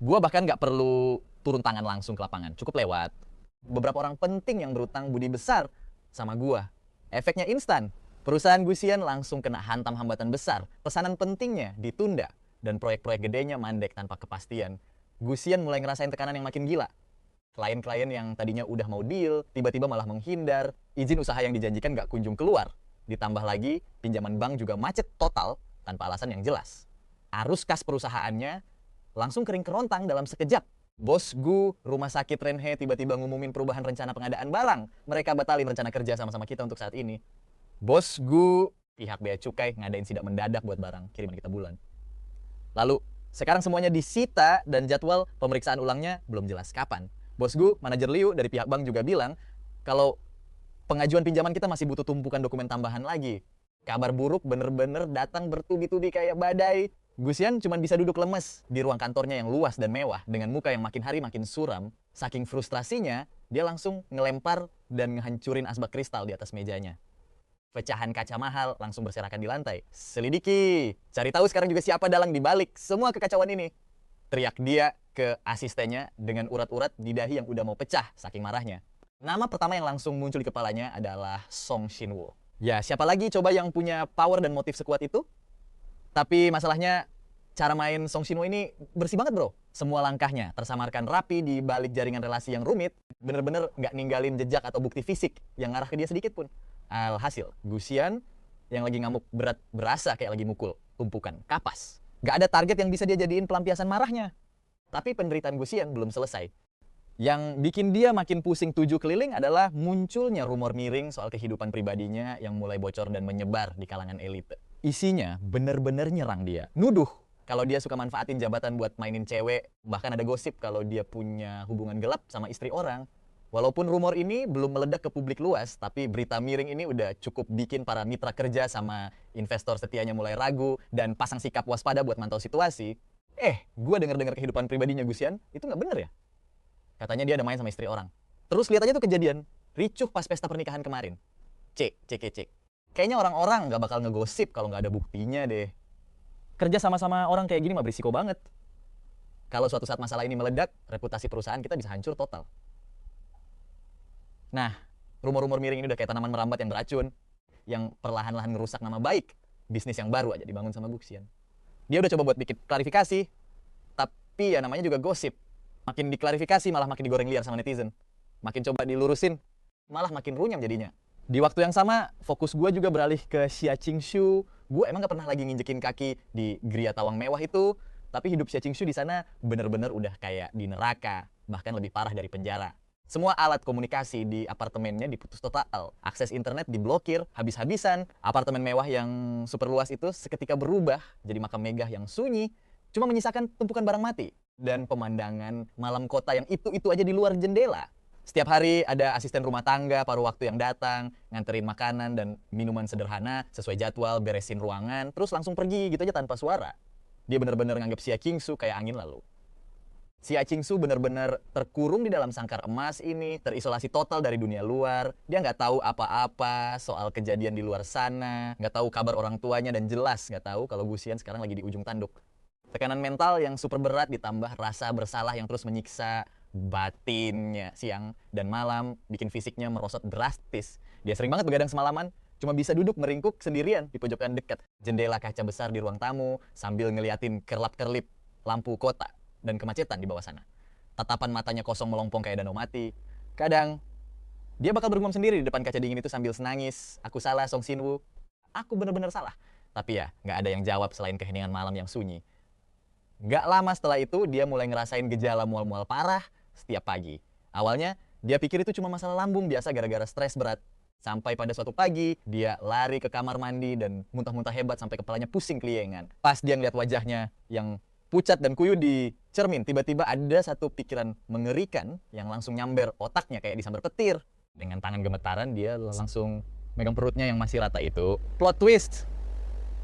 [SPEAKER 1] Gue bahkan nggak perlu turun tangan langsung ke lapangan, cukup lewat beberapa orang penting yang berutang budi besar sama gue. Efeknya instan. Perusahaan Gusian langsung kena hantam hambatan besar. Pesanan pentingnya ditunda dan proyek-proyek gedenya mandek tanpa kepastian. Gusian mulai ngerasain tekanan yang makin gila. Klien-klien yang tadinya udah mau deal, tiba-tiba malah menghindar. Izin usaha yang dijanjikan gak kunjung keluar. Ditambah lagi, pinjaman bank juga macet total tanpa alasan yang jelas. Arus kas perusahaannya langsung kering kerontang dalam sekejap. Bos Gu, rumah sakit Renhe tiba-tiba ngumumin perubahan rencana pengadaan barang. Mereka batalin rencana kerja sama-sama kita untuk saat ini. Bos Gu, pihak bea cukai ngadain sidak mendadak buat barang kiriman kita bulan. Lalu, sekarang semuanya disita dan jadwal pemeriksaan ulangnya belum jelas kapan. Bos Gu, manajer Liu dari pihak bank juga bilang kalau pengajuan pinjaman kita masih butuh tumpukan dokumen tambahan lagi. Kabar buruk bener-bener datang bertubi-tubi kayak badai. Gusian cuma bisa duduk lemes di ruang kantornya yang luas dan mewah dengan muka yang makin hari makin suram. Saking frustrasinya, dia langsung ngelempar dan ngehancurin asbak kristal di atas mejanya. Pecahan kaca mahal langsung berserakan di lantai. Selidiki, cari tahu sekarang juga siapa dalang di balik semua kekacauan ini. Teriak dia ke asistennya dengan urat-urat di dahi yang udah mau pecah saking marahnya. Nama pertama yang langsung muncul di kepalanya adalah Song Shinwo. Ya, siapa lagi coba yang punya power dan motif sekuat itu? Tapi masalahnya, cara main Song Shinwo ini bersih banget, bro. Semua langkahnya tersamarkan rapi di balik jaringan relasi yang rumit. Bener-bener nggak ninggalin jejak atau bukti fisik yang ngarah ke dia sedikit pun. Alhasil, Gusian yang lagi ngamuk berat berasa kayak lagi mukul tumpukan kapas. Gak ada target yang bisa dia jadiin pelampiasan marahnya. Tapi penderitaan Gusian belum selesai. Yang bikin dia makin pusing 7 keliling adalah munculnya rumor miring soal kehidupan pribadinya yang mulai bocor dan menyebar di kalangan elite. Isinya bener-bener nyerang dia. Nuduh kalau dia suka manfaatin jabatan buat mainin cewek. Bahkan ada gosip kalau dia punya hubungan gelap sama istri orang. Walaupun rumor ini belum meledak ke publik luas, tapi berita miring ini udah cukup bikin para mitra kerja sama investor setianya mulai ragu dan pasang sikap waspada buat mantau situasi. Gue denger-dengar kehidupan pribadinya Gusian, itu nggak bener ya? Katanya dia ada main sama istri orang. Terus lihat aja tuh kejadian, ricuh pas pesta pernikahan kemarin. Cek. Kayaknya orang-orang nggak bakal ngegosip kalau nggak ada buktinya deh. Kerja sama-sama orang kayak gini mah berisiko banget. Kalau suatu saat masalah ini meledak, reputasi perusahaan kita bisa hancur total. Nah, rumor-rumor miring ini udah kayak tanaman merambat yang beracun, yang perlahan-lahan ngerusak nama baik bisnis yang baru aja dibangun sama Gusian. Dia udah coba buat bikin klarifikasi, tapi ya namanya juga gosip. Makin diklarifikasi malah makin digoreng liar sama netizen. Makin coba dilurusin, malah makin runyam jadinya. Di waktu yang sama, fokus gue juga beralih ke Xia Qingshu. Gue emang gak pernah lagi nginjekin kaki di Gria Tawang mewah itu, tapi hidup Xia Qingshu di sana bener-bener udah kayak di neraka, bahkan lebih parah dari penjara. Semua alat komunikasi di apartemennya diputus total. Akses internet diblokir habis-habisan. Apartemen mewah yang super luas itu seketika berubah jadi makam megah yang sunyi, cuma menyisakan tumpukan barang mati. Dan pemandangan malam kota yang itu aja di luar jendela. Setiap hari ada asisten rumah tangga paruh waktu yang datang, nganterin makanan dan minuman sederhana sesuai jadwal, beresin ruangan, terus langsung pergi gitu aja tanpa suara. Dia bener-bener nganggep Xia Qingshu kayak angin lalu. Xia Qingshu benar-benar terkurung di dalam sangkar emas ini, terisolasi total dari dunia luar. Dia nggak tahu apa-apa soal kejadian di luar sana, nggak tahu kabar orang tuanya, dan jelas nggak tahu kalau Gusian sekarang lagi di ujung tanduk. Tekanan mental yang super berat ditambah rasa bersalah yang terus menyiksa batinnya siang dan malam, bikin fisiknya merosot drastis. Dia sering banget begadang semalaman, cuma bisa duduk meringkuk sendirian di pojokan dekat jendela kaca besar di ruang tamu sambil ngeliatin kerlap-kerlip lampu kota dan kemacetan di bawah sana. Tatapan matanya kosong melompong kayak danau mati. Kadang, dia bakal bergumam sendiri di depan kaca dingin itu sambil senangis. Aku salah, Song Shin-woo. Aku bener-bener salah. Tapi ya, nggak ada yang jawab selain keheningan malam yang sunyi. Nggak lama setelah itu, dia mulai ngerasain gejala mual-mual parah setiap pagi. Awalnya, dia pikir itu cuma masalah lambung biasa gara-gara stres berat. Sampai pada suatu pagi, dia lari ke kamar mandi dan muntah-muntah hebat sampai kepalanya pusing keliengan. Pas dia ngeliat wajahnya yang pucat dan kuyu di cermin, tiba-tiba ada satu pikiran mengerikan yang langsung nyamber otaknya kayak disambar petir. Dengan tangan gemetaran, dia langsung megang perutnya yang masih rata itu. Plot twist!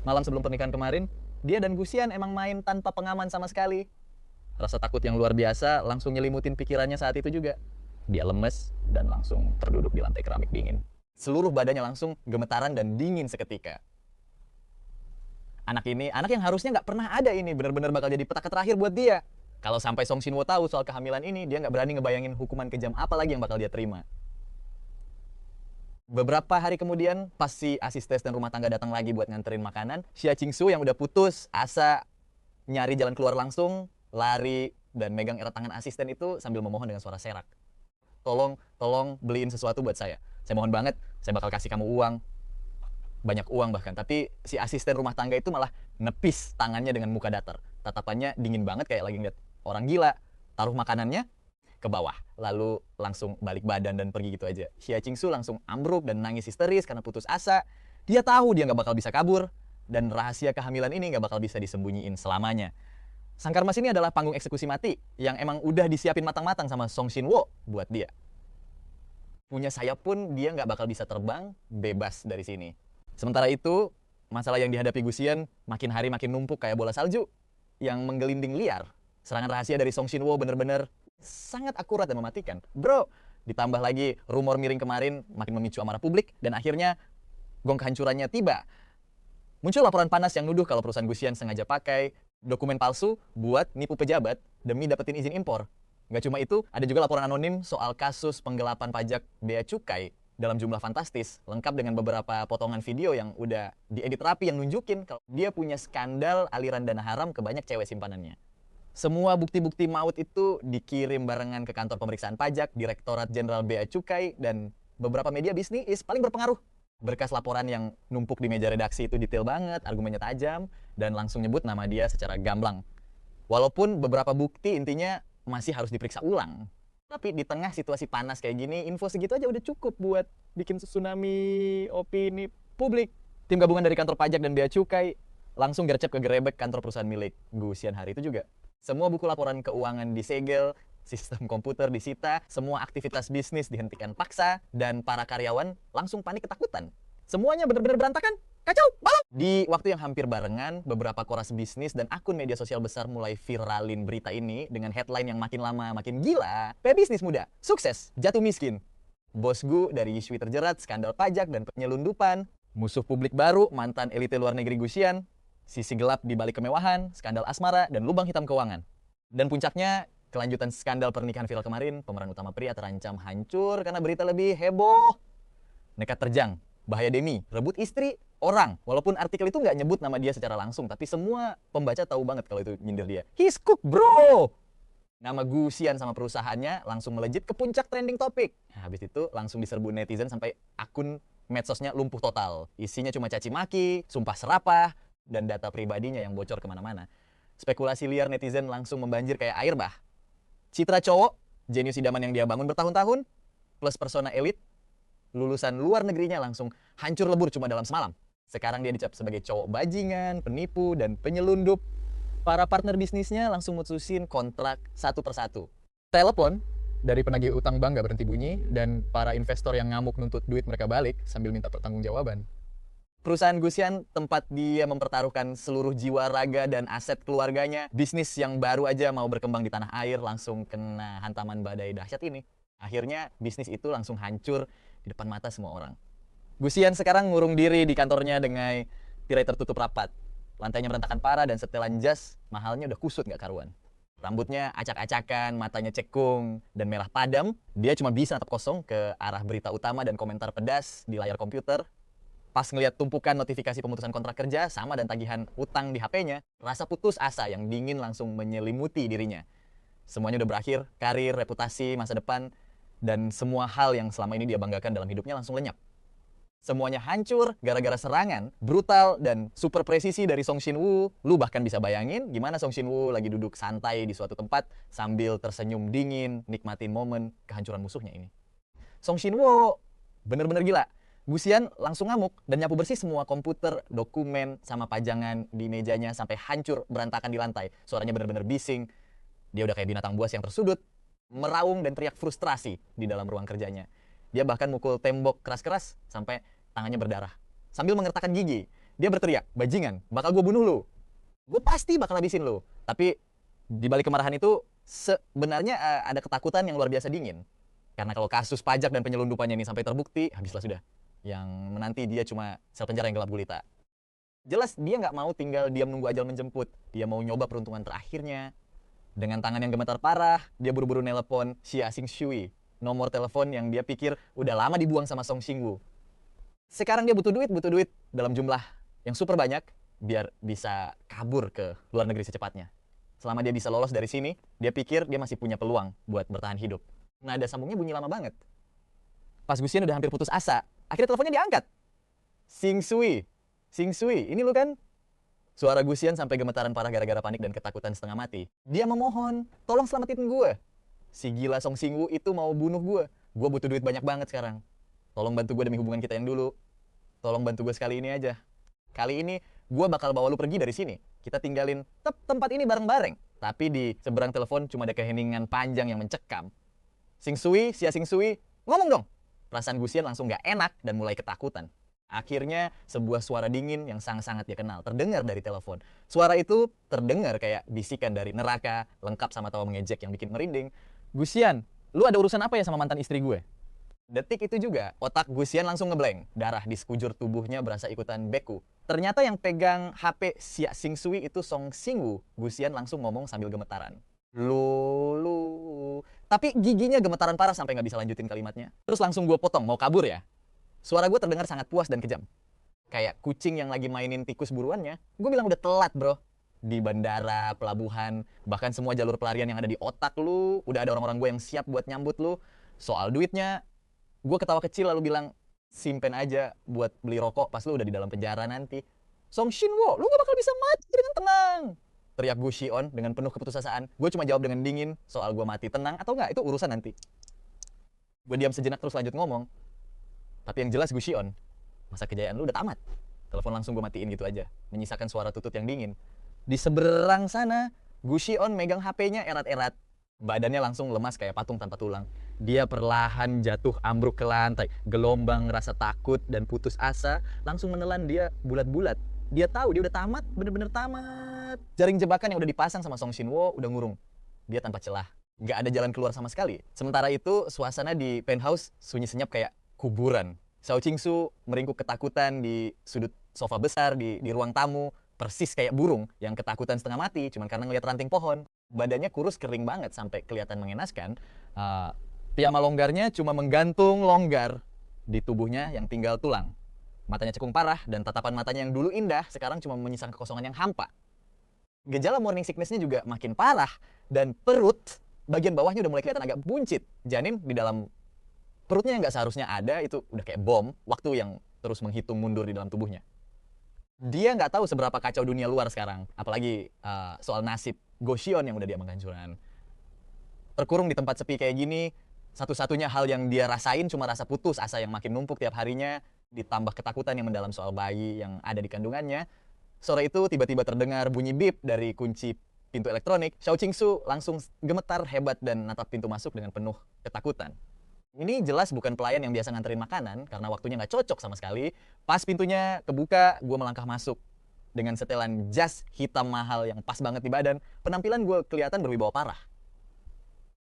[SPEAKER 1] Malam sebelum pernikahan kemarin, dia dan Gusian emang main tanpa pengaman sama sekali. Rasa takut yang luar biasa langsung nyelimutin pikirannya saat itu juga. Dia lemes dan langsung terduduk di lantai keramik dingin. Seluruh badannya langsung gemetaran dan dingin seketika. Anak yang harusnya nggak pernah ada ini, bener-bener bakal jadi petaka terakhir buat dia. Kalau sampai Song Shin-woo tahu soal kehamilan ini, dia nggak berani ngebayangin hukuman kejam apa lagi yang bakal dia terima. Beberapa hari kemudian, pas si asisten rumah tangga datang lagi buat nganterin makanan, Xia Qingshu yang udah putus asa nyari jalan keluar langsung, lari dan megang erat tangan asisten itu sambil memohon dengan suara serak. Tolong beliin sesuatu buat saya. Saya mohon banget, saya bakal kasih kamu uang. Banyak uang bahkan, tapi si asisten rumah tangga itu malah nepis tangannya dengan muka datar. Tatapannya dingin banget kayak lagi ngeliat orang gila. Taruh makanannya ke bawah, lalu langsung balik badan dan pergi gitu aja. Xia Qingshu langsung ambruk dan nangis histeris karena putus asa. Dia tahu dia nggak bakal bisa kabur, dan rahasia kehamilan ini nggak bakal bisa disembunyiin selamanya. Sangkar Mas ini adalah panggung eksekusi mati yang emang udah disiapin matang-matang sama Song Shin-woo buat dia. Punya sayap pun dia nggak bakal bisa terbang bebas dari sini. Sementara itu, masalah yang dihadapi Gusian makin hari makin numpuk kayak bola salju yang menggelinding liar. Serangan rahasia dari Song Shin-woo bener-bener sangat akurat dan mematikan. Bro, ditambah lagi rumor miring kemarin makin memicu amarah publik dan akhirnya gong kehancurannya tiba. Muncul laporan panas yang nuduh kalau perusahaan Gusian sengaja pakai dokumen palsu buat nipu pejabat demi dapetin izin impor. Nggak cuma itu, ada juga laporan anonim soal kasus penggelapan pajak bea cukai dalam jumlah fantastis, lengkap dengan beberapa potongan video yang udah diedit rapi yang nunjukin kalau dia punya skandal aliran dana haram ke banyak cewek simpanannya. Semua bukti-bukti maut itu dikirim barengan ke kantor pemeriksaan pajak, Direktorat Jenderal Bea Cukai, dan beberapa media bisnis paling berpengaruh. Berkas laporan yang numpuk di meja redaksi itu detail banget, argumennya tajam, dan langsung nyebut nama dia secara gamblang. Walaupun beberapa bukti intinya masih harus diperiksa ulang. Tapi di tengah situasi panas kayak gini, info segitu aja udah cukup buat bikin tsunami opini publik. Tim gabungan dari kantor pajak dan bea cukai langsung gercep ke gerebek kantor perusahaan milik Gusian hari itu juga. Semua buku laporan keuangan disegel, Sistem komputer disita, semua aktivitas bisnis dihentikan paksa, dan para karyawan langsung panik ketakutan. Semuanya benar-benar berantakan, kacau, balau. Di waktu yang hampir barengan, beberapa koras bisnis dan akun media sosial besar mulai viralin berita ini dengan headline yang makin lama makin gila. Pebisnis muda, sukses, jatuh miskin. Bos Gu dari Yiswi terjerat, skandal pajak dan penyelundupan. Musuh publik baru, mantan elite luar negeri Gusian. Sisi gelap di balik kemewahan, skandal asmara, dan lubang hitam keuangan. Dan puncaknya, kelanjutan skandal pernikahan viral kemarin, pemeran utama pria terancam hancur karena berita lebih heboh. Nekat terjang, bahaya demi, rebut istri, orang. Walaupun artikel itu nggak nyebut nama dia secara langsung, tapi semua pembaca tahu banget kalau itu nyindir dia. He's cook, bro! Nama Gusian sama perusahaannya langsung melejit ke puncak trending topik. Nah, habis itu langsung diserbu netizen sampai akun medsosnya lumpuh total. Isinya cuma caci maki, sumpah serapah, dan data pribadinya yang bocor kemana-mana. Spekulasi liar netizen langsung membanjir kayak air bah. Citra cowok, jenius idaman yang dia bangun bertahun-tahun, plus persona elit, lulusan luar negerinya langsung hancur lebur cuma dalam semalam. Sekarang dia dicap sebagai cowok bajingan, penipu, dan penyelundup. Para partner bisnisnya langsung mutusin kontrak satu persatu. Telepon dari penagih utang bank gak berhenti bunyi, dan para investor yang ngamuk nuntut duit mereka balik sambil minta pertanggungjawaban. Perusahaan Gusian tempat dia mempertaruhkan seluruh jiwa raga dan aset keluarganya. Bisnis yang baru aja mau berkembang di tanah air langsung kena hantaman badai dahsyat ini. Akhirnya bisnis itu langsung hancur di depan mata semua orang. Gusian sekarang ngurung diri di kantornya dengan tirai tertutup rapat. Lantainya berantakan parah dan setelan jas mahalnya udah kusut gak karuan. Rambutnya acak-acakan, matanya cekung, dan merah padam. Dia cuma bisa natap kosong ke arah berita utama dan komentar pedas di layar komputer. Pas ngeliat tumpukan notifikasi pemutusan kontrak kerja sama dan tagihan utang di HP-nya, rasa putus asa yang dingin langsung menyelimuti dirinya. Semuanya udah berakhir, karir, reputasi, masa depan, dan semua hal yang selama ini dia banggakan dalam hidupnya langsung lenyap. Semuanya hancur gara-gara serangan brutal dan super presisi dari Song Shin-woo. Lu bahkan bisa bayangin gimana Song Shin-woo lagi duduk santai di suatu tempat sambil tersenyum dingin, nikmatin momen kehancuran musuhnya ini. Song Shin-woo bener-bener gila. Gusian langsung ngamuk dan nyapu bersih semua komputer, dokumen, sama pajangan di mejanya sampai hancur berantakan di lantai. Suaranya bener-bener bising. Dia udah kayak binatang buas yang tersudut, meraung dan teriak frustrasi di dalam ruang kerjanya. Dia bahkan mukul tembok keras-keras sampai tangannya berdarah. Sambil mengertakkan gigi, dia berteriak, "Bajingan, bakal gue bunuh lu. Gue pasti bakal habisin lu." Tapi di balik kemarahan itu sebenarnya ada ketakutan yang luar biasa dingin. Karena kalau kasus pajak dan penyelundupannya ini sampai terbukti, habislah sudah. Yang menanti dia cuma sel penjara yang gelap gulita. Jelas dia nggak mau tinggal diam nunggu ajal menjemput. Dia mau nyoba peruntungan terakhirnya. Dengan tangan yang gemetar parah, dia buru-buru nelepon Xia Xingshui, nomor telepon yang dia pikir udah lama dibuang sama Song Shin-woo. Sekarang dia butuh duit dalam jumlah yang super banyak biar bisa kabur ke luar negeri secepatnya. Selama dia bisa lolos dari sini, dia pikir dia masih punya peluang buat bertahan hidup. Nada sambungnya bunyi lama banget. Pas Gusian udah hampir putus asa, akhirnya teleponnya diangkat. Xingshui, ini lu kan? Suara Gusian sampai gemetaran parah gara-gara panik dan ketakutan setengah mati. Dia memohon, tolong selamatin gue. Si gila Song Shin-woo itu mau bunuh gue. Gue butuh duit banyak banget sekarang. Tolong bantu gue demi hubungan kita yang dulu. Tolong bantu gue sekali ini aja. Kali ini gue bakal bawa lu pergi dari sini. Kita tinggalin tempat ini bareng-bareng. Tapi di seberang telepon cuma ada keheningan panjang yang mencekam. Xia Xingshui, ngomong dong. Perasaan Gusian langsung gak enak dan mulai ketakutan. Akhirnya sebuah suara dingin yang sangat-sangat dia kenal terdengar dari telepon. Suara itu terdengar kayak bisikan dari neraka, lengkap sama tawa mengejek yang bikin merinding. "Gusian, lu ada urusan apa ya sama mantan istri gue?" Detik itu juga, otak Gusian langsung ngeblank. Darah di sekujur tubuhnya berasa ikutan beku. Ternyata yang pegang HP Xia Xingshui itu Song Shin-woo. Gusian langsung ngomong sambil gemetaran. Lu. Tapi giginya gemetaran parah sampai nggak bisa lanjutin kalimatnya. Terus langsung gue potong, mau kabur ya? Suara gue terdengar sangat puas dan kejam. Kayak kucing yang lagi mainin tikus buruannya. Gue bilang udah telat bro. Di bandara, pelabuhan, bahkan semua jalur pelarian yang ada di otak lu. Udah ada orang-orang gue yang siap buat nyambut lu. Soal duitnya, gue ketawa kecil lalu bilang, simpen aja buat beli rokok pas lu udah di dalam penjara nanti. Song Shin-woo, lu gak bakal bisa mati dengan tenang. Teriak Gusion dengan penuh keputusasaan. Gue cuma jawab dengan dingin, soal gue mati tenang atau enggak, itu urusan nanti. Gue diam sejenak terus lanjut ngomong. Tapi yang jelas Gusion, masa kejayaan lu udah tamat. Telepon langsung gue matiin gitu aja, menyisakan suara tutut yang dingin. Di seberang sana, Gusion megang HP-nya erat-erat. Badannya langsung lemas kayak patung tanpa tulang. Dia perlahan jatuh ambruk ke lantai. Gelombang rasa takut dan putus asa langsung menelan dia bulat-bulat. Dia tahu dia udah tamat, bener-bener tamat. Jaring jebakan yang udah dipasang sama Song Shin-woo udah ngurung. Dia tanpa celah. Nggak ada jalan keluar sama sekali. Sementara itu, suasana di penthouse sunyi senyap kayak kuburan. Xiao Qingsu meringkuk ketakutan di sudut sofa besar di ruang tamu. Persis kayak burung yang ketakutan setengah mati cuman karena ngeliat ranting pohon. Badannya kurus kering banget sampai kelihatan mengenaskan. Piyama longgarnya cuma menggantung longgar di tubuhnya yang tinggal tulang. Matanya cekung parah dan tatapan matanya yang dulu indah sekarang cuma menyisakan kekosongan yang hampa. Gejala morning sickness-nya juga makin parah dan perut bagian bawahnya udah mulai kelihatan agak buncit. Janin di dalam perutnya yang nggak seharusnya ada itu udah kayak bom, waktu yang terus menghitung mundur di dalam tubuhnya. Dia nggak tahu seberapa kacau dunia luar sekarang, apalagi soal nasib Gosion yang udah dia menghancurkan. Terkurung di tempat sepi kayak gini, satu-satunya hal yang dia rasain cuma rasa putus asa yang makin numpuk tiap harinya, ditambah ketakutan yang mendalam soal bayi yang ada di kandungannya. Sore itu tiba-tiba terdengar bunyi bip dari kunci pintu elektronik. Xiao Qingsu langsung gemetar hebat dan natap pintu masuk dengan penuh ketakutan. Ini jelas bukan pelayan yang biasa nganterin makanan, karena waktunya nggak cocok sama sekali. Pas pintunya kebuka, gue melangkah masuk. Dengan setelan jas hitam mahal yang pas banget di badan, penampilan gue kelihatan berwibawa parah.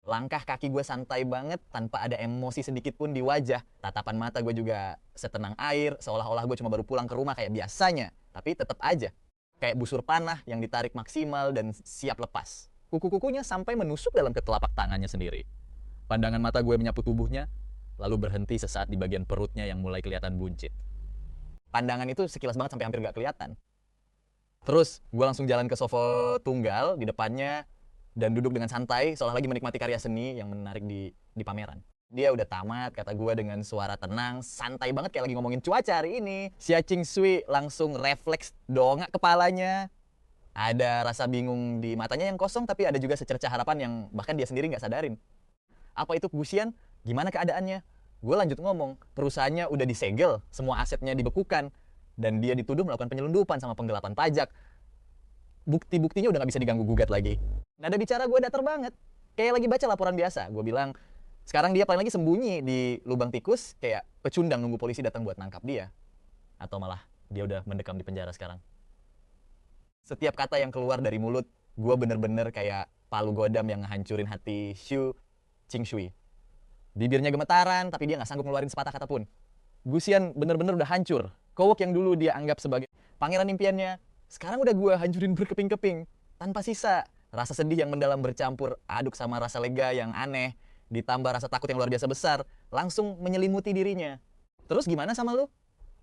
[SPEAKER 1] Langkah kaki gue santai banget, tanpa ada emosi sedikit pun di wajah. Tatapan mata gue juga setenang air, seolah-olah gue cuma baru pulang ke rumah kayak biasanya. Tapi tetap aja, kayak busur panah yang ditarik maksimal dan siap lepas. Kuku-kukunya sampai menusuk dalam ketelapak tangannya sendiri. Pandangan mata gue menyapu tubuhnya, lalu berhenti sesaat di bagian perutnya yang mulai kelihatan buncit. Pandangan itu sekilas banget sampai hampir gak kelihatan. Terus gue langsung jalan ke sofa tunggal di depannya dan duduk dengan santai, seolah lagi menikmati karya seni yang menarik di pameran. Dia udah tamat, kata gue dengan suara tenang, santai banget kayak lagi ngomongin cuaca hari ini. Xia Qingsui langsung refleks dongak kepalanya. Ada rasa bingung di matanya yang kosong, tapi ada juga secercah harapan yang bahkan dia sendiri gak sadarin. Apa itu Gusian? Gimana keadaannya? Gue lanjut ngomong, perusahaannya udah disegel, semua asetnya dibekukan, dan dia dituduh melakukan penyelundupan sama penggelapan pajak. Bukti-buktinya udah gak bisa diganggu-gugat lagi. Nada bicara gue datar banget, kayak lagi baca laporan biasa. Gue bilang, sekarang dia paling lagi sembunyi di lubang tikus, kayak pecundang nunggu polisi datang buat nangkap dia. Atau malah, dia udah mendekam di penjara sekarang. Setiap kata yang keluar dari mulut, gue bener-bener kayak palu godam yang ngehancurin hati Xiao Qingsui. Bibirnya gemetaran, tapi dia nggak sanggup ngeluarin sepatah kata pun. Gusian bener-bener udah hancur. Kowok yang dulu dia anggap sebagai pangeran impiannya, sekarang udah gue hancurin berkeping-keping. Tanpa sisa. Rasa sedih yang mendalam bercampur aduk sama rasa lega yang aneh, ditambah rasa takut yang luar biasa besar, langsung menyelimuti dirinya. Terus gimana sama lu?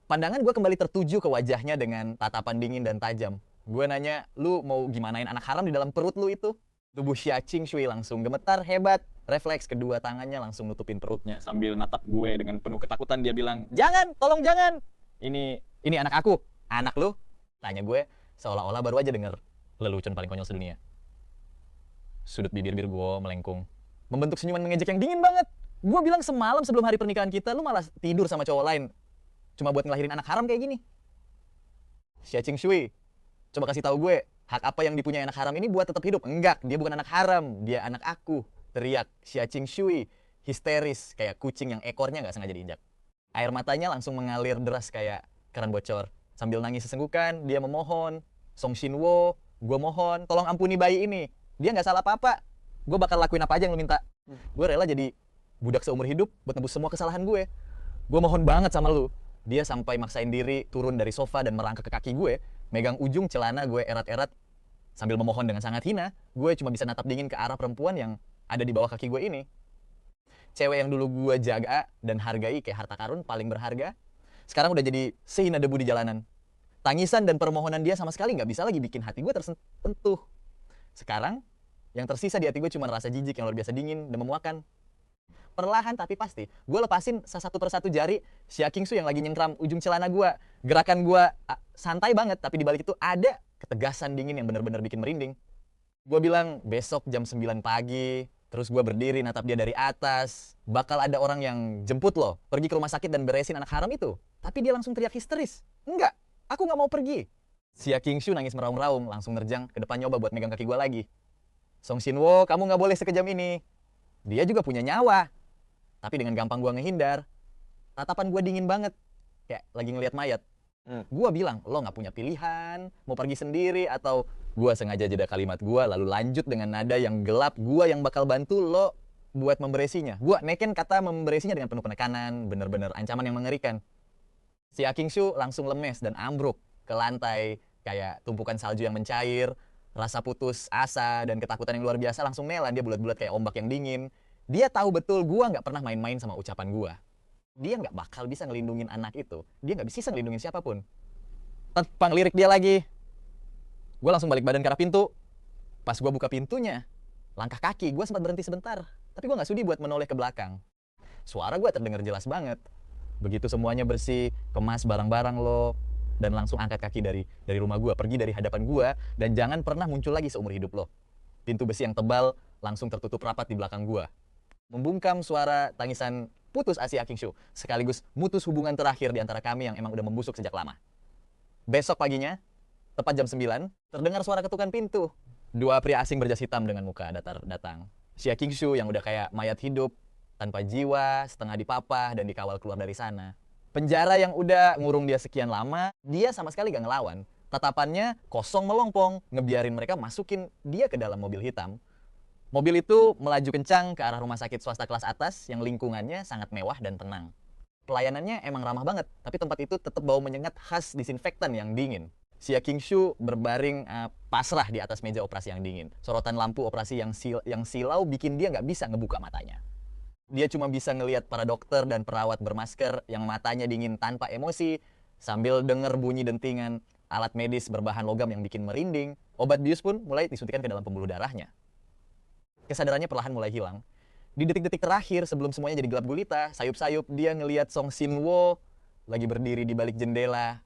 [SPEAKER 1] Pandangan gue kembali tertuju ke wajahnya dengan tatapan dingin dan tajam. Gue nanya, lu mau gimanain anak haram di dalam perut lu itu? Tubuh Xia Qingsui langsung gemetar hebat. Refleks kedua tangannya langsung nutupin perutnya. Sambil natap gue dengan penuh ketakutan, dia bilang, jangan, tolong jangan. Ini anak aku. Anak lu? Tanya gue, seolah-olah baru aja denger lelucon paling konyol sedunia. Sudut bibir gue melengkung, membentuk senyuman mengejek yang dingin banget. Gue bilang semalam sebelum hari pernikahan kita, lu malah tidur sama cowok lain. Cuma buat ngelahirin anak haram kayak gini. Xia Qingsui, coba kasih tahu gue, hak apa yang dipunyai anak haram ini buat tetap hidup? Enggak, dia bukan anak haram, dia anak aku. Teriak Xia Qingsui, histeris kayak kucing yang ekornya nggak sengaja diinjak. Air matanya langsung mengalir deras kayak keran bocor. Sambil nangis sesenggukan, dia memohon, Song Shin-woo, gue mohon, tolong ampuni bayi ini. Dia nggak salah apa-apa. Gue bakal lakuin apa aja yang lu minta. Gue rela jadi budak seumur hidup buat nebus semua kesalahan gue. Gue mohon banget sama lu. Dia sampai maksain diri turun dari sofa dan merangkak ke kaki gue, megang ujung celana gue erat-erat sambil memohon dengan sangat hina. Gue cuma bisa natap dingin ke arah perempuan yang ada di bawah kaki gue ini. Cewek yang dulu gue jaga dan hargai kayak harta karun paling berharga, sekarang udah jadi sehina debu di jalanan. Tangisan dan permohonan dia sama sekali nggak bisa lagi bikin hati gue tersentuh. Sekarang, yang tersisa di hati gue cuma rasa jijik yang luar biasa dingin dan memuakan. Perlahan tapi pasti, gue lepasin satu persatu jari Xia Qingsui yang lagi nyengkram ujung celana gue. Gerakan gue santai banget, tapi di balik itu ada ketegasan dingin yang benar-benar bikin merinding. Gue bilang, besok jam 9 pagi, terus gue berdiri natap dia dari atas. Bakal ada orang yang jemput lo, pergi ke rumah sakit dan beresin anak haram itu. Tapi dia langsung teriak histeris. Enggak, aku nggak mau pergi. Xia Qingsui nangis meraung-raung, langsung nerjang ke depan nyoba buat megang kaki gue lagi. Song Shin-woo, kamu nggak boleh sekejam ini. Dia juga punya nyawa. Tapi dengan gampang gua ngehindar. Tatapan gua dingin banget. Kayak lagi ngelihat mayat. Gua bilang, lo nggak punya pilihan, mau pergi sendiri, atau gua sengaja jeda kalimat gua lalu lanjut dengan nada yang gelap, gua yang bakal bantu lo buat memberesinya. Gua neken kata memberesinya dengan penuh penekanan, bener-bener ancaman yang mengerikan. Si Akingshu langsung lemes dan ambruk ke lantai, kayak tumpukan salju yang mencair, rasa putus asa dan ketakutan yang luar biasa langsung melan, dia bulat-bulat kayak ombak yang dingin. Dia tahu betul gua nggak pernah main-main sama ucapan gua. Dia nggak bakal bisa ngelindungin anak itu. Dia nggak bisa ngelindungin siapapun. Tepang lirik dia lagi. Gue langsung balik badan ke arah pintu. Pas gue buka pintunya, langkah kaki gue sempat berhenti sebentar. Tapi gue nggak sudi buat menoleh ke belakang. Suara gue terdengar jelas banget. Begitu semuanya bersih, kemas barang-barang lo, dan langsung angkat kaki dari rumah gue, pergi dari hadapan gue, dan jangan pernah muncul lagi seumur hidup lo. Pintu besi yang tebal langsung tertutup rapat di belakang gue. Membungkam suara tangisan putus asa Akingshu, sekaligus mutus hubungan terakhir di antara kami yang emang udah membusuk sejak lama. Besok paginya, tepat jam 9, terdengar suara ketukan pintu. Dua pria asing berjas hitam dengan muka datar datang. Si Akingshu yang udah kayak mayat hidup, tanpa jiwa, setengah dipapah dan dikawal keluar dari sana. Penjara yang udah ngurung dia sekian lama, dia sama sekali gak ngelawan. Tatapannya kosong melompong, ngebiarin mereka masukin dia ke dalam mobil hitam. Mobil itu melaju kencang ke arah rumah sakit swasta kelas atas yang lingkungannya sangat mewah dan tenang. Pelayanannya emang ramah banget, tapi tempat itu tetap bau menyengat khas disinfektan yang dingin. Si Akingshu berbaring pasrah di atas meja operasi yang dingin. Sorotan lampu operasi yang silau bikin dia nggak bisa ngebuka matanya. Dia cuma bisa ngelihat para dokter dan perawat bermasker yang matanya dingin tanpa emosi, sambil denger bunyi dentingan alat medis berbahan logam yang bikin merinding. Obat bius pun mulai disuntikan ke dalam pembuluh darahnya. Kesadarannya perlahan mulai hilang. Di detik-detik terakhir sebelum semuanya jadi gelap gulita, sayup-sayup dia ngelihat Song Shin-woo lagi berdiri di balik jendela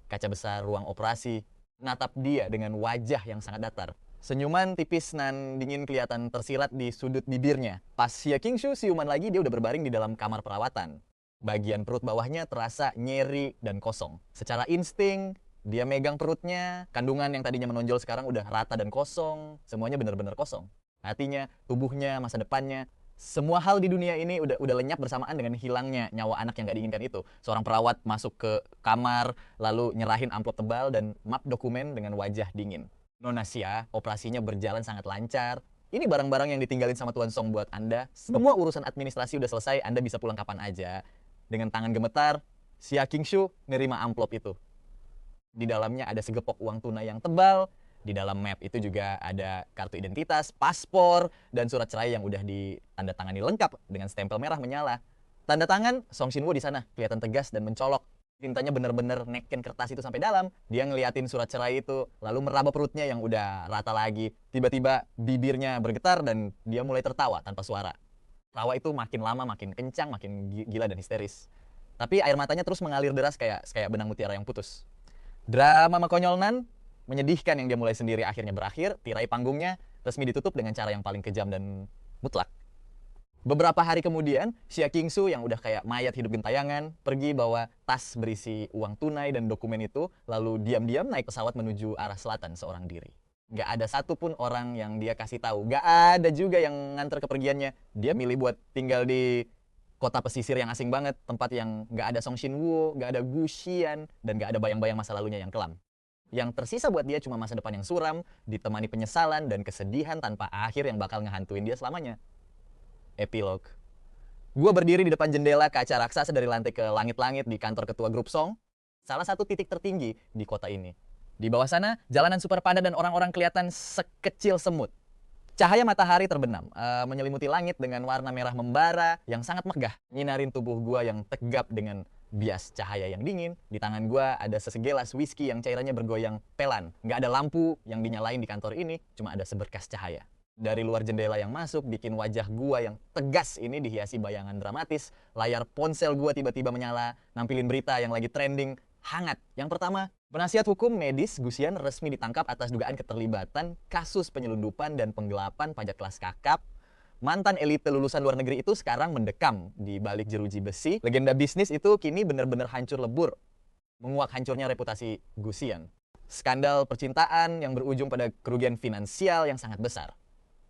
[SPEAKER 1] kaca besar ruang operasi, natap dia dengan wajah yang sangat datar. Senyuman tipis nan dingin kelihatan tersirat di sudut bibirnya. Pas si Akingshu siuman lagi, dia udah berbaring di dalam kamar perawatan. Bagian perut bawahnya terasa nyeri dan kosong. Secara insting, dia megang perutnya, kandungan yang tadinya menonjol sekarang udah rata dan kosong, semuanya benar-benar kosong. Hatinya, tubuhnya, masa depannya, semua hal di dunia ini udah lenyap bersamaan dengan hilangnya nyawa anak yang gak diinginkan itu. Seorang perawat masuk ke kamar, lalu nyerahin amplop tebal dan map dokumen dengan wajah dingin. Nona Xia, operasinya berjalan sangat lancar. Ini barang-barang yang ditinggalin sama Tuan Song buat Anda. Semua urusan administrasi udah selesai, Anda bisa pulang kapan aja. Dengan tangan gemetar, si Akingshu nerima amplop itu. Di dalamnya ada segepok uang tunai yang tebal. Di dalam map itu juga ada kartu identitas, paspor, dan surat cerai yang udah ditandatangani lengkap dengan stempel merah menyala. Tanda tangan Song Shin-woo di sana, kelihatan tegas dan mencolok. Tintanya bener-bener neken kertas itu sampai dalam. Dia ngeliatin surat cerai itu, lalu meraba perutnya yang udah rata lagi. Tiba-tiba bibirnya bergetar dan dia mulai tertawa tanpa suara. Tawa itu makin lama makin kencang, makin gila dan histeris. Tapi air matanya terus mengalir deras kayak benang mutiara yang putus. Drama makonyolnan menyedihkan yang dia mulai sendiri akhirnya berakhir. Tirai panggungnya resmi ditutup dengan cara yang paling kejam dan mutlak. Beberapa hari kemudian, si Akingshu yang udah kayak mayat hidup gentayangan pergi bawa tas berisi uang tunai dan dokumen itu, lalu diam-diam naik pesawat menuju arah selatan seorang diri. Gak ada satupun orang yang dia kasih tahu, gak ada juga yang nganter kepergiannya. Dia milih buat tinggal di kota pesisir yang asing banget, tempat yang gak ada Song Shin-woo, gak ada Gu Xian, dan gak ada bayang-bayang masa lalunya yang kelam. Yang tersisa buat dia cuma masa depan yang suram, ditemani penyesalan dan kesedihan tanpa akhir yang bakal ngehantuin dia selamanya. Epilog. Gua berdiri di depan jendela kaca raksasa dari lantai ke langit-langit di kantor ketua grup Song, salah satu titik tertinggi di kota ini. Di bawah sana, jalanan super padat dan orang-orang kelihatan sekecil semut. Cahaya matahari terbenam, menyelimuti langit dengan warna merah membara yang sangat megah, nyinarin tubuh gua yang tegap dengan bias cahaya yang dingin. Di tangan gua ada sesegelas whisky yang cairannya bergoyang pelan. Nggak ada lampu yang dinyalain di kantor ini, cuma ada seberkas cahaya. Dari luar jendela yang masuk, bikin wajah gua yang tegas ini dihiasi bayangan dramatis. Layar ponsel gua tiba-tiba menyala, nampilin berita yang lagi trending, hangat. Yang pertama, penasihat hukum medis Gu Xian resmi ditangkap atas dugaan keterlibatan kasus penyelundupan dan penggelapan pajak kelas kakap. Mantan elite lulusan luar negeri itu sekarang mendekam di balik jeruji besi. Legenda bisnis itu kini benar-benar hancur lebur. Menguak hancurnya reputasi Gu Xian. Skandal percintaan yang berujung pada kerugian finansial yang sangat besar.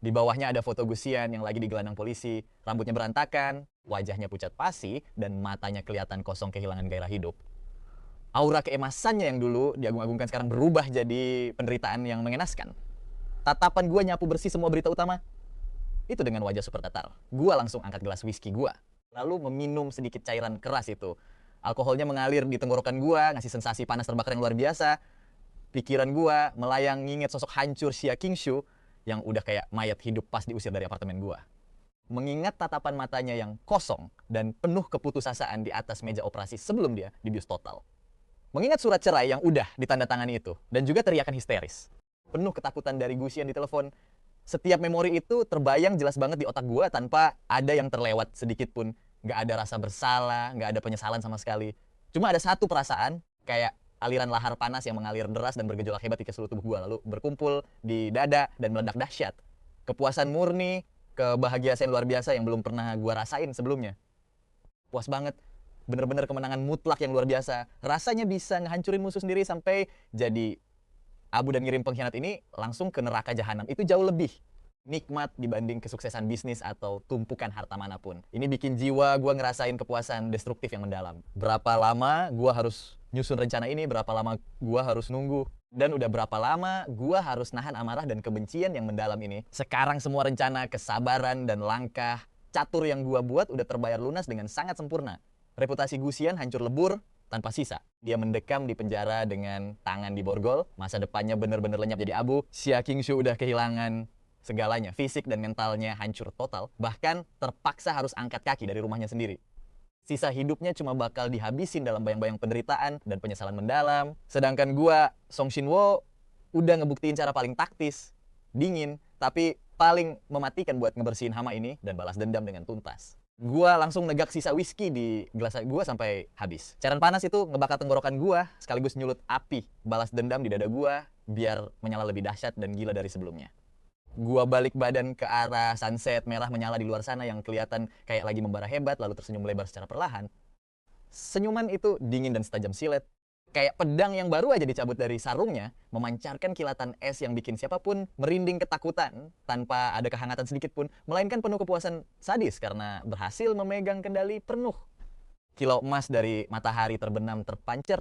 [SPEAKER 1] Di bawahnya ada foto Gusian yang lagi digelandang polisi, rambutnya berantakan, wajahnya pucat pasi, dan matanya kelihatan kosong kehilangan gairah hidup. Aura keemasannya yang dulu diagung-agungkan sekarang berubah jadi penderitaan yang mengenaskan. Tatapan gue nyapu bersih semua berita utama. Itu dengan wajah super datar. Gue langsung angkat gelas whisky gue, lalu meminum sedikit cairan keras itu. Alkoholnya mengalir di tenggorokan gue, ngasih sensasi panas terbakar yang luar biasa. Pikiran gue melayang nginget sosok hancur Xia Qingshu yang udah kayak mayat hidup pas diusir dari apartemen gua. Mengingat tatapan matanya yang kosong dan penuh keputusasaan di atas meja operasi sebelum dia dibius total. Mengingat surat cerai yang udah ditandatangani itu dan juga teriakan histeris. Penuh ketakutan dari Gusian di telepon. Setiap memori itu terbayang jelas banget di otak gua tanpa ada yang terlewat sedikit pun. Nggak ada rasa bersalah, nggak ada penyesalan sama sekali. Cuma ada satu perasaan kayak aliran lahar panas yang mengalir deras dan bergejolak hebat di seluruh tubuh gue, lalu berkumpul di dada dan meledak dahsyat. Kepuasan murni, kebahagiaan luar biasa yang belum pernah gue rasain sebelumnya. Puas banget, bener-bener kemenangan mutlak yang luar biasa. Rasanya bisa ngehancurin musuh sendiri sampai jadi abu dan ngirim pengkhianat ini langsung ke neraka jahanam. Itu jauh lebih nikmat dibanding kesuksesan bisnis atau tumpukan harta manapun. Ini bikin jiwa gue ngerasain kepuasan destruktif yang mendalam. Berapa lama gue harus nyusun rencana ini, berapa lama gue harus nunggu, dan udah berapa lama gue harus nahan amarah dan kebencian yang mendalam ini. Sekarang semua rencana, kesabaran, dan langkah catur yang gue buat udah terbayar lunas dengan sangat sempurna. Reputasi Gusian hancur lebur tanpa sisa. Dia mendekam di penjara dengan tangan di borgol, masa depannya bener-bener lenyap jadi abu. Xia Qingshu udah kehilangan segalanya, fisik dan mentalnya hancur total, bahkan terpaksa harus angkat kaki dari rumahnya sendiri. Sisa hidupnya cuma bakal dihabisin dalam bayang-bayang penderitaan dan penyesalan mendalam. Sedangkan gua, Song Shinwo, udah ngebuktiin cara paling taktis, dingin, tapi paling mematikan buat ngebersihin hama ini dan balas dendam dengan tuntas. Gua langsung negak sisa whisky di gelas gua sampai habis. Cairan panas itu ngebakar tenggorokan gua, sekaligus nyulut api balas dendam di dada gua biar menyala lebih dahsyat dan gila dari sebelumnya. Gua balik badan ke arah sunset merah menyala di luar sana yang kelihatan kayak lagi membara hebat, lalu tersenyum lebar secara perlahan. Senyuman itu dingin dan setajam silet. Kayak pedang yang baru aja dicabut dari sarungnya, memancarkan kilatan es yang bikin siapapun merinding ketakutan tanpa ada kehangatan sedikit pun, melainkan penuh kepuasan sadis karena berhasil memegang kendali penuh. Kilau emas dari matahari terbenam terpancar